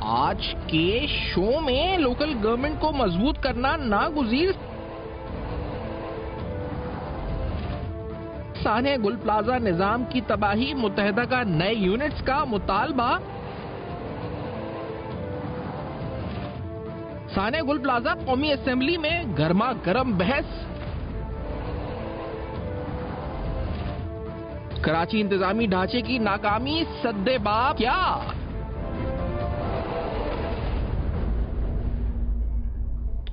آج کے شو میں لوکل گورنمنٹ کو مضبوط کرنا ناگزیر. سانحہ گل پلازا نظام کی تباہی، متحدہ کا نئے یونٹس کا مطالبہ. سانحہ گل پلازا قومی اسمبلی میں گرما گرم بحث. کراچی انتظامی ڈھانچے کی ناکامی سد باب کیا؟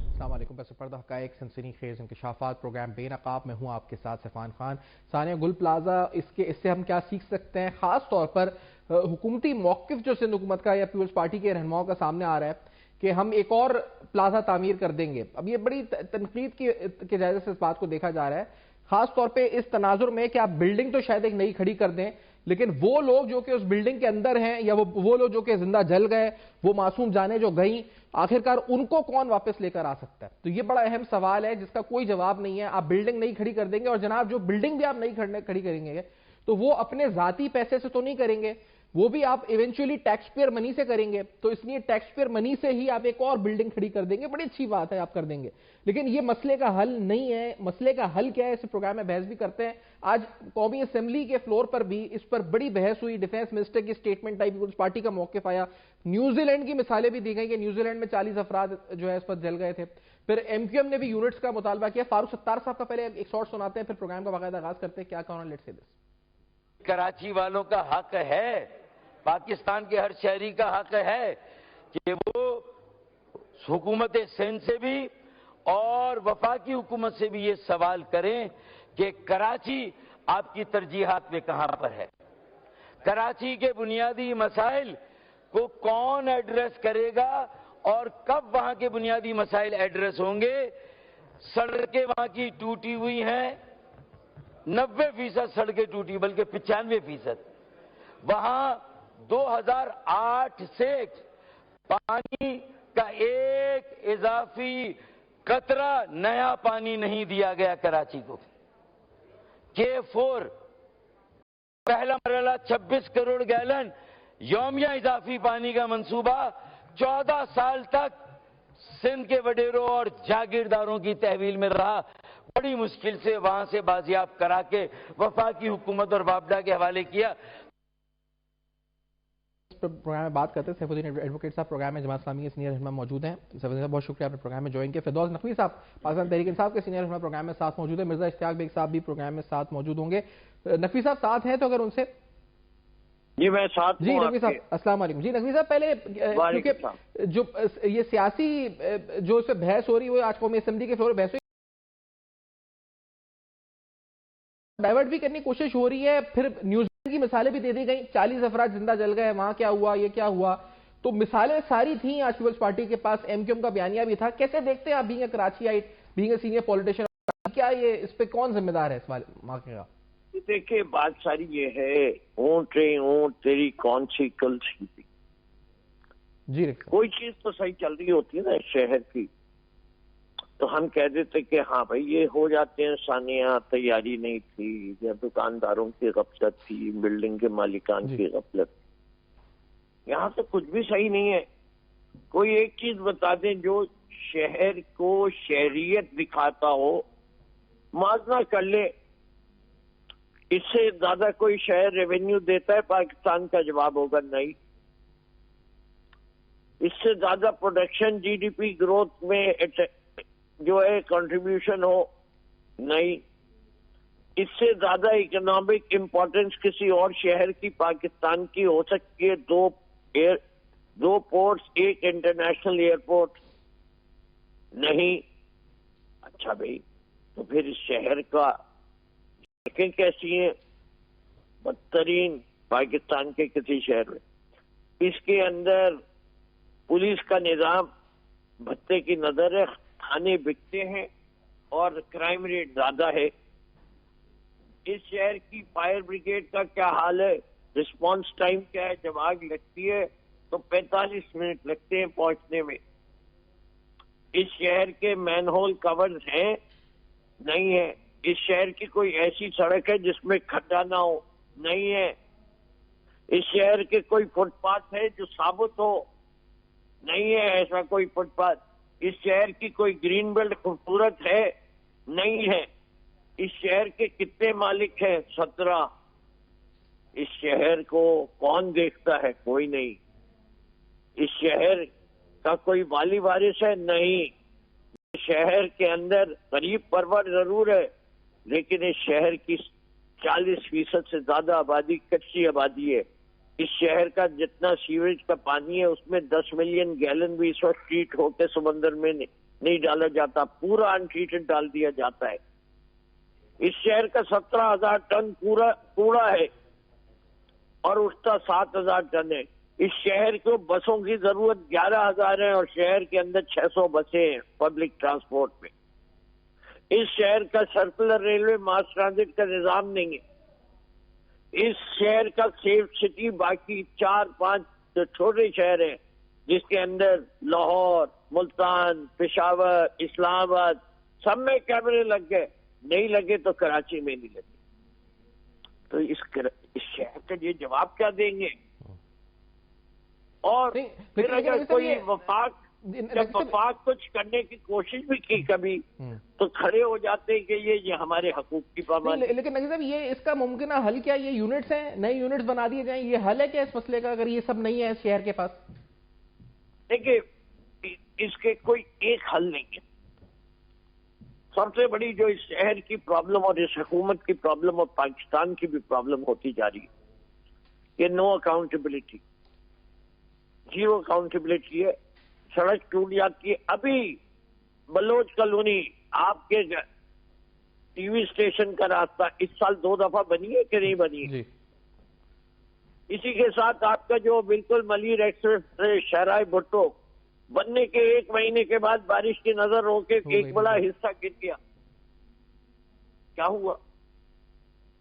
السلام علیکم. پس پردہ حقائق، سنسنی خیز انکشافات، پروگرام بے نقاب میں ہوں آپ کے ساتھ سفان خان. سانحہ گل پلازا، اس سے ہم کیا سیکھ سکتے ہیں؟ خاص طور پر حکومتی موقف جو سندھ حکومت کا یا پیپلز پارٹی کے رہنماؤں کا سامنے آ رہا ہے کہ ہم ایک اور پلازا تعمیر کر دیں گے. اب یہ بڑی تنقید کے جائزے سے اس بات کو دیکھا جا رہا ہے، خاص طور پہ اس تناظر میں کہ آپ بلڈنگ تو شاید ایک نئی کھڑی کر دیں، لیکن وہ لوگ جو کہ اس بلڈنگ کے اندر ہیں یا وہ لوگ جو کہ زندہ جل گئے، وہ معصوم جانیں جو گئیں، آخرکار ان کو کون واپس لے کر آ سکتا ہے؟ تو یہ بڑا اہم سوال ہے جس کا کوئی جواب نہیں ہے. آپ بلڈنگ نئی کھڑی کر دیں گے، اور جناب جو بلڈنگ بھی آپ نئی کھڑی کریں گے تو وہ اپنے ذاتی پیسے سے تو نہیں کریں گے، وہ بھی آپ ایونچولی ٹیکس پیئر منی سے کریں گے. تو اس لیے ٹیکس پیئر منی سے ہی آپ ایک اور بلڈنگ کھڑی کر دیں گے، بڑی اچھی بات ہے آپ کر دیں گے، لیکن یہ مسئلے کا حل نہیں ہے. مسئلے کا حل کیا ہے؟ اس پروگرام میں بحث بھی کرتے ہیں. آج قومی اسمبلی کے فلور پر بھی اس پر بڑی بحث ہوئی. ڈیفنس منسٹر کی سٹیٹمنٹ آئی، پیپلز پارٹی کا موقف آیا، نیوزی لینڈ کی مثالیں بھی دی گئیں کہ نیوزی لینڈ میں 40 افراد جو ہے اس پر جل گئے تھے. پھر ایم کیو ایم نے بھی یونٹس کا مطالبہ کیا. فاروق ستار صاحب کا پہلے ایک شارٹ سناتے ہیں، پھر پروگرام کا باقاعدہ آغاز کرتے ہیں. کیا کہنا لیٹس سے دس. کراچی والوں کا حق ہے، پاکستان کے ہر شہری کا حق ہے کہ وہ حکومت سندھ سے بھی اور وفاقی حکومت سے بھی یہ سوال کریں کہ کراچی آپ کی ترجیحات میں کہاں پر ہے؟ کراچی کے بنیادی مسائل کو کون ایڈریس کرے گا اور کب وہاں کے بنیادی مسائل ایڈریس ہوں گے؟ سڑکیں وہاں کی ٹوٹی ہوئی ہیں، 90% سڑکیں ٹوٹی، بلکہ 95%. وہاں 2008 سے پانی کا ایک اضافی قطرہ نیا پانی نہیں دیا گیا کراچی کو. K4 پہلا مرحلہ 26 کروڑ گیلن یومیہ اضافی پانی کا منصوبہ 14 سال تک سندھ کے وڈیروں اور جاگیرداروں کی تحویل میں رہا. بڑی مشکل سے وہاں سے بازیاب کرا کے وفاقی حکومت اور وابڈا کے حوالے کیا. پروگرام میں بات کرتے ہیں. سیف الدین ایڈوکیٹ صاحب پروگرام میں جماعت اسلامی کے سینئر رہنما موجود ہیں. سیف الدین صاحب بہت شکریہ آپ نے پروگرام میں جوائن کیا. فردوس نقوی صاحب پاکستان تحریک انصاف کے سینئر رہنما پروگرام میں ساتھ موجود ہیں. مرزا اشتیاق بیگ صاحب بھی پروگرام میں ساتھ موجود ہوں گے. نقوی صاحب ساتھ ہیں تو اگر ان سے جی میں ساتھ جی نقوی صاحب السلام علیکم. جی نقوی صاحب پہلے کیونکہ جو یہ سیاسی جو اس پہ بحث ہو رہی ہے، آج قومی اسمبلی کے فلور بحث ڈائیورٹ بھی کرنے کی کوشش ہو رہی ہے. پھر نیوزی لینڈ کی مثالیں بھی دے دی گئیں، 40 افراد زندہ جل گئے، وہاں کیا ہوا، یہ کیا ہوا. تو مثالیں ساری تھیں. آج پیپلز پارٹی کے پاس ایم کیو ایم کا بیانیہ بھی تھا. کیسے دیکھتے ہیں آپ being a Karachiite, being a senior politician, کیا یہ اس پہ کون ذمہ دار ہے اس واقعے کا؟ دیکھیں بات ساری یہ ہے، اونٹ رے اونٹ تیری کون سی کلسی تھی. جی کوئی چیز تو صحیح چل رہی ہوتی ہے نا شہر کی، تو ہم کہہ دیتے کہ ہاں بھائی یہ ہو جاتے ہیں. ثانیہ تیاری نہیں تھی، یا دکانداروں کی غفلت تھی، بلڈنگ کے مالکان کی غفلت. یہاں تو کچھ بھی صحیح نہیں ہے. کوئی ایک چیز بتا دیں جو شہر کو شہریت دکھاتا ہو، موازنہ کر لے. اس سے زیادہ کوئی شہر ریونیو دیتا ہے پاکستان؟ کا جواب ہوگا نہیں. اس سے زیادہ production G D P growth میں جو ہے کنٹریبیوشن ہو؟ نہیں. اس سے زیادہ اکنامک امپورٹنس کسی اور شہر کی پاکستان کی ہو سکتی ہے؟ دو پورٹس، ایک انٹرنیشنل ایئرپورٹ؟ نہیں. اچھا بھائی تو پھر اس شہر کا سڑکیں کیسی ہیں؟ بدترین پاکستان کے کسی شہر میں. اس کے اندر پولیس کا نظام بھتے کی نظر ہے، کھانے بکتے ہیں اور کرائم ریٹ زیادہ ہے. اس شہر کی فائر بریگیڈ کا کیا حال ہے؟ رسپانس ٹائم کیا ہے؟ جب آگ لگتی ہے تو 45 منٹ لگتے ہیں پہنچنے میں. اس شہر کے مین ہول کورز ہیں؟ نہیں ہے. اس شہر کی کوئی ایسی سڑک ہے جس میں کھڈا نہ ہو؟ نہیں ہے. اس شہر کے کوئی فٹ پاتھ ہے جو ثابت ہو؟ نہیں ہے ایسا کوئی فٹ پاتھ. اس شہر کی کوئی گرین بیلٹ خوبصورت ہے؟ نہیں ہے. اس شہر کے کتنے مالک ہیں؟ 17. اس شہر کو کون دیکھتا ہے؟ کوئی نہیں. اس شہر کا کوئی والی وارث ہے؟ نہیں. شہر کے اندر غریب پرور ضرور ہے، لیکن اس شہر کی 40% سے زیادہ آبادی کچی آبادی ہے. اس شہر کا جتنا سیوریج کا پانی ہے اس میں 10 ملین گیلن بھی اس وقت ٹریٹ ہو کے سمندر میں نہیں ڈالا جاتا، پورا ان ٹریٹڈ ڈال دیا جاتا ہے. اس شہر کا 17,000 ٹن کوڑا ہے اور اس کا 7,000 ٹن ہے. اس شہر کو بسوں کی ضرورت 11,000 ہے اور شہر کے اندر 600 بسیں ہیں پبلک ٹرانسپورٹ میں. اس شہر کا سرکولر ریلوے ماس ٹرانزٹ کا نظام نہیں ہے. اس شہر کا سیف سٹی باقی 4-5 چھوٹے شہر ہیں جس کے اندر لاہور، ملتان، پشاور، اسلام آباد سب میں کیمرے لگ گئے. نہیں لگے تو کراچی میں نہیں لگے. تو اس شہر کا یہ جواب کیا دیں گے؟ اور پھر اگر کوئی وفاق کچھ کرنے کی کوشش بھی کی کبھی تو کھڑے ہو جاتے کہ یہ ہمارے حقوق کی پابندی. لیکن نقوی صاحب یہ اس کا ممکنہ حل کیا؟ یہ یونٹس ہیں، نئے یونٹس بنا دیے جائیں، یہ حل ہے کیا اس مسئلے کا اگر یہ سب نہیں ہے اس شہر کے پاس؟ دیکھیے اس کے کوئی ایک حل نہیں ہے. سب سے بڑی جو اس شہر کی پرابلم اور اس حکومت کی پرابلم اور پاکستان کی بھی پرابلم ہوتی جا رہی ہے، یہ نو اکاؤنٹیبلٹی، زیرو اکاؤنٹیبلٹی ہے. سڑک ٹوٹ جاتی ہے. ابھی بلوچ کالونی آپ کے ٹی وی اسٹیشن کا راستہ اس سال 2 دفعہ بنی ہے کہ نہیں بنی ہے؟ اسی کے ساتھ آپ کا جو بالکل ملیر ایکسپریس شہرائے بھٹو بننے کے 1 مہینے کے بعد بارش کی نظر ہو کے ایک بڑا حصہ گر گیا. کیا ہوا؟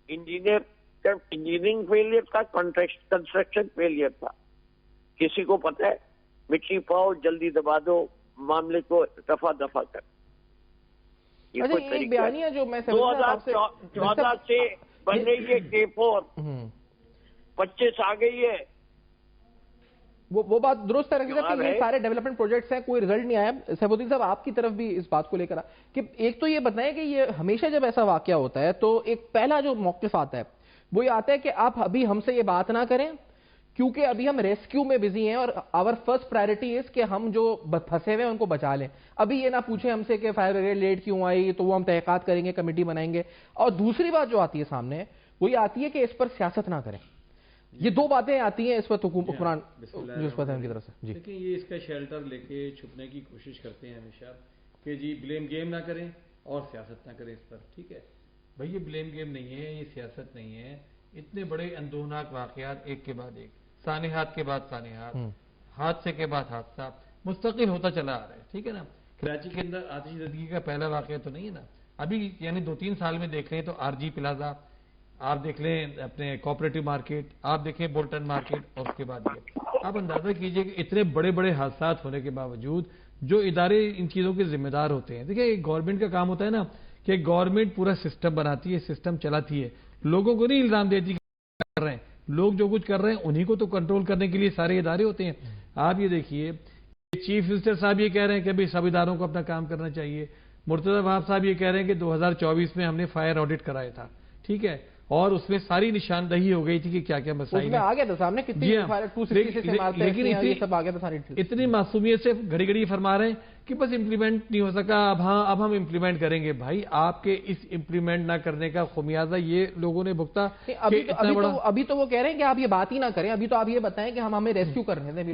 انجینئرنگ فیلئر تھا، کنسٹرکشن فیلئر تھا. کسی کو پتہ ہے؟ مٹی پاؤ، جلدی دبا دو، معاملے کو دفعہ کر. اچھا ایک بیانیہ جو میں 2014 سے بن رہی ہے K4، 25 آ گئی ہے. وہ بات درست ہے کہ یہ سارے ڈیولپمنٹ پروجیکٹس ہیں، کوئی رزلٹ نہیں آیا. سیف الدین صاحب آپ کی طرف بھی اس بات کو لے کر کہ ایک تو یہ بتائیں کہ یہ ہمیشہ جب ایسا واقعہ ہوتا ہے تو ایک پہلا جو موقف آتا ہے وہ یہ آتا ہے کہ آپ ابھی ہم سے یہ بات نہ کریں کیونکہ ابھی ہم ریسکیو میں بزی ہیں اور آور فرسٹ پرائرٹی از کہ ہم جو پھنسے ہوئے ہیں ان کو بچا لیں. ابھی یہ نہ پوچھیں ہم سے کہ فائر بریگیڈ لیٹ کیوں آئی، تو وہ ہم تحقیقات کریں گے، کمیٹی بنائیں گے. اور دوسری بات جو آتی ہے سامنے وہ یہ آتی ہے کہ اس پر سیاست نہ کریں. یہ 2 باتیں آتی ہیں اس وقت حکمران جو اس پر ان کی طرف سے. جی لیکن یہ اس کا شیلٹر لے کے چھپنے کی کوشش کرتے ہیں ہمیشہ کہ جی بلیم گیم نہ کریں اور سیاست نہ کریں اس پر. ٹھیک ہے بھائی، یہ بلیم گیم نہیں ہے، یہ سیاست نہیں ہے. اتنے بڑے اندوہناک واقعات ایک کے بعد ایک، سانحات کے بعد سانحات، حادثے کے بعد حادثہ مستقل ہوتا چلا آ رہا ہے. ٹھیک ہے نا. کراچی کے اندر آتش زدگی کا پہلا واقعہ تو نہیں ہے نا ابھی، یعنی 2-3 سال میں دیکھ لیں تو RG پلازا آپ دیکھ لیں، اپنے کوآپریٹو مارکیٹ آپ دیکھیں، بولٹن مارکیٹ، اور اس کے بعد یہ آپ اندازہ کیجئے کہ اتنے بڑے بڑے حادثات ہونے کے باوجود جو ادارے ان چیزوں کے ذمہ دار ہوتے ہیں. دیکھیں گورنمنٹ کا کام ہوتا ہے نا کہ گورنمنٹ پورا سسٹم بناتی ہے، سسٹم چلاتی ہے، لوگوں کو نہیں الزام دیتی کر رہے ہیں. لوگ جو کچھ کر رہے ہیں انہی کو تو کنٹرول کرنے کے لیے سارے ادارے ہوتے ہیں. آپ یہ دیکھیے چیف منسٹر صاحب یہ کہہ رہے ہیں کہ سب اداروں کو اپنا کام کرنا چاہیے. مرتضی وہاب صاحب یہ کہہ رہے ہیں کہ 2024 میں ہم نے فائر آڈٹ کرایا تھا. ٹھیک ہے، اور اس میں ساری نشاندہی ہو گئی تھی کہ کیا کیا مسائل ہیں. آ گیا تھا سامنے کتنی لیکن اتنی معصومیت سے گھڑی گھڑی فرما رہے ہیں کہ بس امپلیمنٹ نہیں ہو سکا، اب ہم امپلیمنٹ کریں گے. بھائی آپ کے اس امپلیمنٹ نہ کرنے کا خمیازہ یہ لوگوں نے بھگتا. ابھی تو وہ کہہ رہے ہیں کہ آپ یہ بات ہی نہ کریں، ابھی تو آپ یہ بتائیں کہ ہم ہمیں ریسکیو کر رہے ہیں.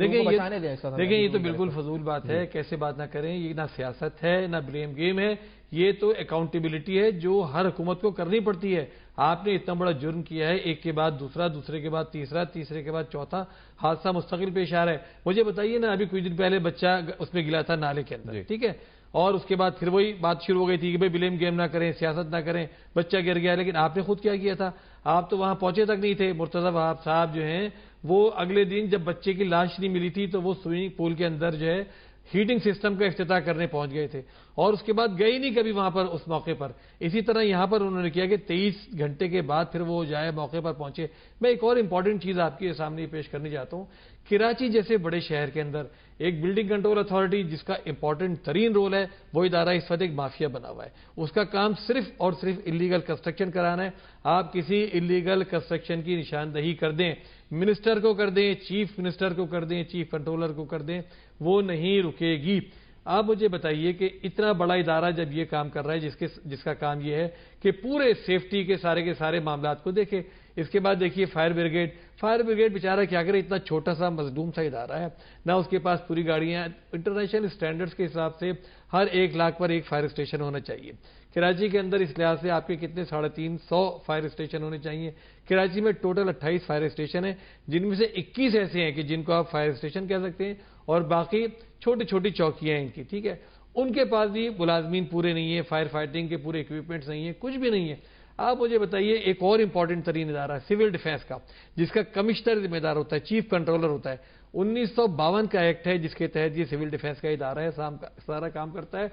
دیکھیں یہ تو بالکل فضول بات ہے. کیسے بات نہ کریں؟ یہ نہ سیاست ہے نہ بلیم گیم ہے، یہ تو اکاؤنٹیبلٹی ہے جو ہر حکومت کو کرنی پڑتی ہے. آپ نے اتنا بڑا جرم کیا ہے، ایک کے بعد دوسرا، دوسرے کے بعد تیسرا، تیسرے کے بعد چوتھا حادثہ مستقل پیش آ رہا ہے. مجھے بتائیے نا، ابھی کچھ دن پہلے بچہ اس میں گلا تھا نالے کے اندر. ٹھیک ہے، اور اس کے بعد پھر وہی بات شروع ہو گئی تھی کہ بھائی بلیم گیم نہ کریں، سیاست نہ کریں، بچہ گر گیا. لیکن آپ نے خود کیا کیا تھا؟ آپ تو وہاں پہنچے تک نہیں تھے. مرتضی وہاب صاحب جو ہیں وہ اگلے دن جب بچے کی لاش نہیں ملی تھی تو وہ سوئمنگ پول کے اندر جو ہے ہیٹنگ سسٹم کا افتتاح کرنے پہنچ گئے تھے. اور اس کے بعد گئے نہیں کبھی وہاں پر اس موقع پر. اسی طرح یہاں پر انہوں نے کیا کہ 23 گھنٹے کے بعد پھر وہ جائے موقع پر پہنچے. میں ایک اور امپورٹنٹ چیز آپ کے سامنے پیش کرنے جاتا ہوں. کراچی جیسے بڑے شہر کے اندر ایک بلڈنگ کنٹرول اتھارٹی جس کا امپورٹنٹ ترین رول ہے وہ ادارہ اس وقت ایک مافیا بنا ہوا ہے. اس کا کام صرف اور صرف انلیگل کنسٹرکشن کرانا ہے. آپ کسی انلیگل کنسٹرکشن کی نشاندہی کر دیں, منسٹر کو کر دیں, چیف منسٹر کو کر دیں, چیف کنٹرولر کو کر دیں, وہ نہیں رکے گی. آپ مجھے بتائیے کہ اتنا بڑا ادارہ جب یہ کام کر رہا ہے جس کا کام یہ ہے کہ پورے سیفٹی کے سارے معاملات کو دیکھے. اس کے بعد دیکھیے فائر بریگیڈ بیچارہ کیا کرے, اتنا چھوٹا سا مظلوم سا ادارہ ہے, نہ اس کے پاس پوری گاڑیاں. انٹرنیشنل سٹینڈرڈز کے حساب سے ہر 1 لاکھ پر ایک فائر اسٹیشن ہونا چاہیے. کراچی کے اندر اس لحاظ سے آپ کے کتنے 350 فائر اسٹیشن ہونے چاہیے. کراچی میں ٹوٹل 28 فائر اسٹیشن ہیں, جن میں سے 21 ایسے ہیں کہ جن کو آپ فائر اسٹیشن کہہ سکتے ہیں, اور باقی چھوٹی چوکیاں ہیں ان کی. ٹھیک ہے, ان کے پاس بھی ملازمین پورے نہیں ہیں, فائر فائٹنگ کے پورے اکوپمنٹس نہیں ہیں, کچھ بھی نہیں ہے. آپ مجھے بتائیے ایک اور امپورٹنٹ ترین ادارہ ہے سول ڈیفنس کا, جس کا کمشنر ذمہ دار ہوتا ہے, چیف کنٹرولر ہوتا ہے. 1952 کا ایکٹ ہے جس کے تحت یہ سول ڈیفنس کا ادارہ ہے, سارا کام کرتا ہے.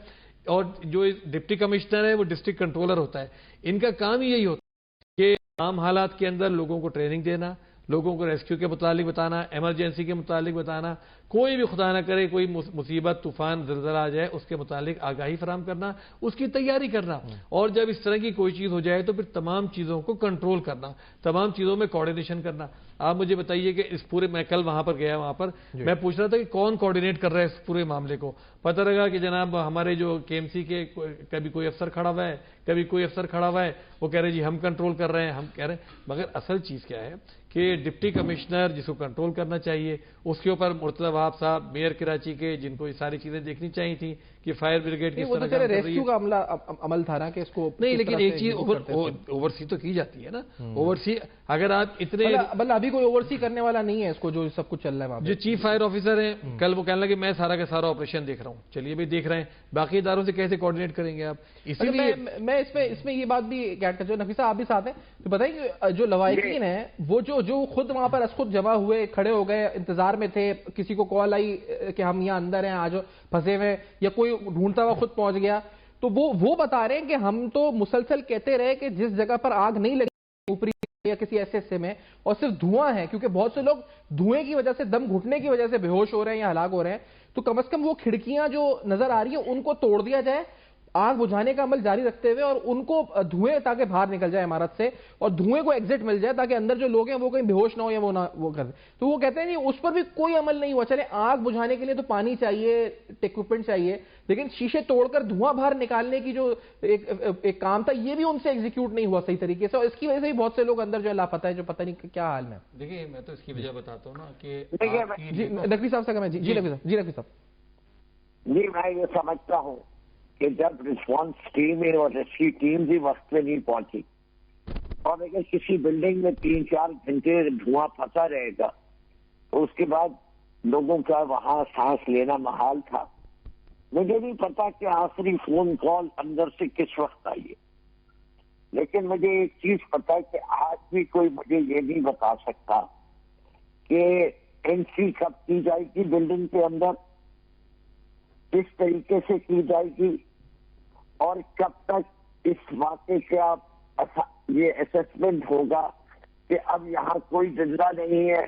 اور جو ڈپٹی کمشنر ہے وہ ڈسٹرکٹ کنٹرولر ہوتا ہے. ان کا کام ہی یہی ہوتا ہے کہ عام حالات کے اندر لوگوں کو ٹریننگ دینا, لوگوں کو ریسکیو کے متعلق بتانا, ایمرجنسی کے متعلق بتانا, کوئی بھی خدا نہ کرے کوئی مصیبت, طوفان, زلزلہ آ جائے اس کے متعلق آگاہی فراہم کرنا, اس کی تیاری کرنا. اور جب اس طرح کی کوئی چیز ہو جائے تو پھر تمام چیزوں کو کنٹرول کرنا, تمام چیزوں میں کوارڈینیشن کرنا. آپ مجھے بتائیے کہ اس پورے, میں کل وہاں پر گیا, وہاں پر میں پوچھ رہا تھا کہ کون کوارڈینیٹ کر رہا ہے اس پورے معاملے کو. پتہ لگا کہ جناب ہمارے جو کے ایم سی کے کبھی کوئی افسر کھڑا ہوا ہے, کبھی کوئی افسر کھڑا ہوا ہے, وہ کہہ رہے جی ہم کنٹرول کر رہے ہیں, ہم کہہ رہے ہیں. مگر اصل چیز کیا ہے کہ ڈپٹی کمشنر جس کو کنٹرول کرنا چاہیے, اس کے اوپر مرتضی وہاب صاحب میئر کراچی کے, جن کو یہ ساری چیزیں دیکھنی چاہیے تھی کہ فائر بریگیڈ کس طرح کام کر رہی ہے. ریسکیو کا عمل تھا نا کہ اس کو نہیں, لیکن ایک چیز اوورسی تو کی جاتی ہے نا. اوورسی اگر آپ اتنے ابھی کوئی اوورسی کرنے والا نہیں ہے اس کو, جو سب کچھ چل رہا ہے. جو چیف فائر آفیسر ہیں کل وہ کہنے لگے میں سارا کا سارا آپریشن دیکھ رہا ہوں. چلیے بھائی دیکھ رہے ہیں, باقی اداروں سے کیسے کوارڈینیٹ کریں گے آپ؟ اسی لیے میں اس میں یہ بات بھی ایڈ کر, جو نفیسہ آپ بھی ساتھ ہیں, تو بتائیں کہ جو لوائقین ہیں وہ جو خود وہاں پر خود جمع ہوئے, کھڑے ہو گئے, انتظار میں تھے, کسی کو کال آئی کہ ہم یہاں اندر ہیں, آج پھنسے ہوئے, یا کوئی ڈھونڈتا ہوا خود پہنچ گیا, تو وہ بتا رہے ہیں کہ ہم تو مسلسل کہتے رہے کہ جس جگہ پر آگ نہیں لگی اوپری یا کسی ایسے حصے میں, اور صرف دھواں ہے, کیونکہ بہت سے لوگ دھوئیں کی وجہ سے, دم گھٹنے کی وجہ سے بے ہوش ہو رہے ہیں یا ہلاک ہو رہے ہیں, تو کم از کم وہ کھڑکیاں جو نظر آ رہی ہیں ان کو توڑ دیا جائے, آگ بجھانے کا عمل جاری رکھتے ہوئے, اور ان کو دھوئیں تاکہ باہر نکل جائے عمارت سے, اور دھوئیں کو ایگزٹ مل جائے تاکہ اندر جو لوگ ہیں وہ کہیں بے ہوش نہ ہو یا وہ کر. تو وہ کہتے ہیں نہیں, اس پر بھی کوئی عمل نہیں ہوا. چلے آگ بجھانے کے لیے تو پانی چاہیے, اکوپمنٹ چاہیے, لیکن شیشے توڑ کر دھواں باہر نکالنے کی جو ایک کام تھا یہ بھی ان سے ایگزیکیوٹ نہیں ہوا صحیح طریقے سے, اور اس کی وجہ سے بھی بہت سے لوگ اندر جو ہے لاپتہ ہے, جو پتہ نہیں کیا حال میں. دیکھیے میں تو اس کی وجہ بتاتا ہوں نا کہ نقوی صاحب سے کہنا. جی نقوی صاحب. جی میں یہ سمجھتا ہوں کہ جب ریسپانس ٹیمیں اور ریسکیو ٹیم بھی وقت پہ نہیں پہنچی, اور اگر کسی بلڈنگ میں 3-4 گھنٹے دھواں پھنسا رہے گا تو اس کے بعد لوگوں کا وہاں سانس لینا محال تھا. مجھے نہیں پتا کہ آخری فون کال اندر سے کس وقت آئی ہے, لیکن مجھے ایک چیز پتا ہے کہ آج بھی کوئی مجھے یہ نہیں بتا سکتا کہ انٹری کب کی جائے گی بلڈنگ کے اندر, کس طریقے سے کی جائے گی, اور کب تک اس واقعے کا یہ اسسمنٹ ہوگا کہ اب یہاں کوئی زندہ نہیں ہے,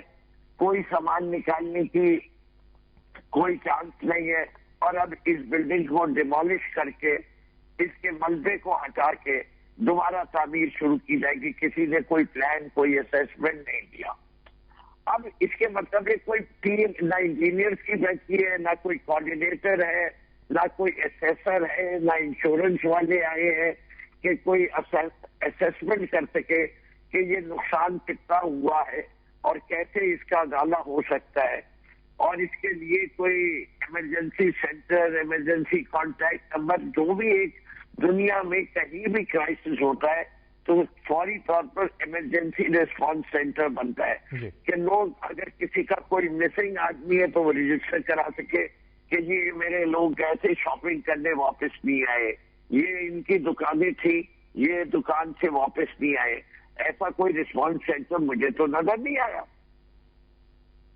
کوئی سامان نکالنے کی کوئی چانس نہیں ہے, اور اب اس بلڈنگ کو ڈیمالش کر کے اس کے ملبے کو ہٹا کے دوبارہ تعمیر شروع کی جائے گی. کسی نے کوئی پلان, کوئی اسسمنٹ نہیں دیا. اب اس کے مطلب ہے کوئی ٹیم نہ انجینئرز کی بیٹھی ہے, نہ کوئی کوآرڈینیٹر ہے, نہ کوئی اسیسر ہے, نہ انشورنس والے آئے ہیں کہ کوئی اسسمنٹ کر سکے کہ یہ نقصان کتنا ہوا ہے اور کیسے اس کا ازالہ ہو سکتا ہے, اور اس کے لیے کوئی emergency centre, emergency contact number, جو بھی ایک دنیا میں کہیں بھی کرائسس ہوتا ہے تو فوری طور پر ایمرجنسی ریسپانس سینٹر بنتا ہے کہ لوگ اگر کسی کا کوئی مسنگ آدمی ہے تو وہ رجسٹر کرا سکے کہ یہ میرے لوگ ایسے شاپنگ کرنے واپس نہیں آئے, یہ ان کی دکانیں تھی, یہ دکان سے واپس نہیں آئے. ایسا کوئی ریسپانس سینٹر مجھے تو نظر نہیں آیا.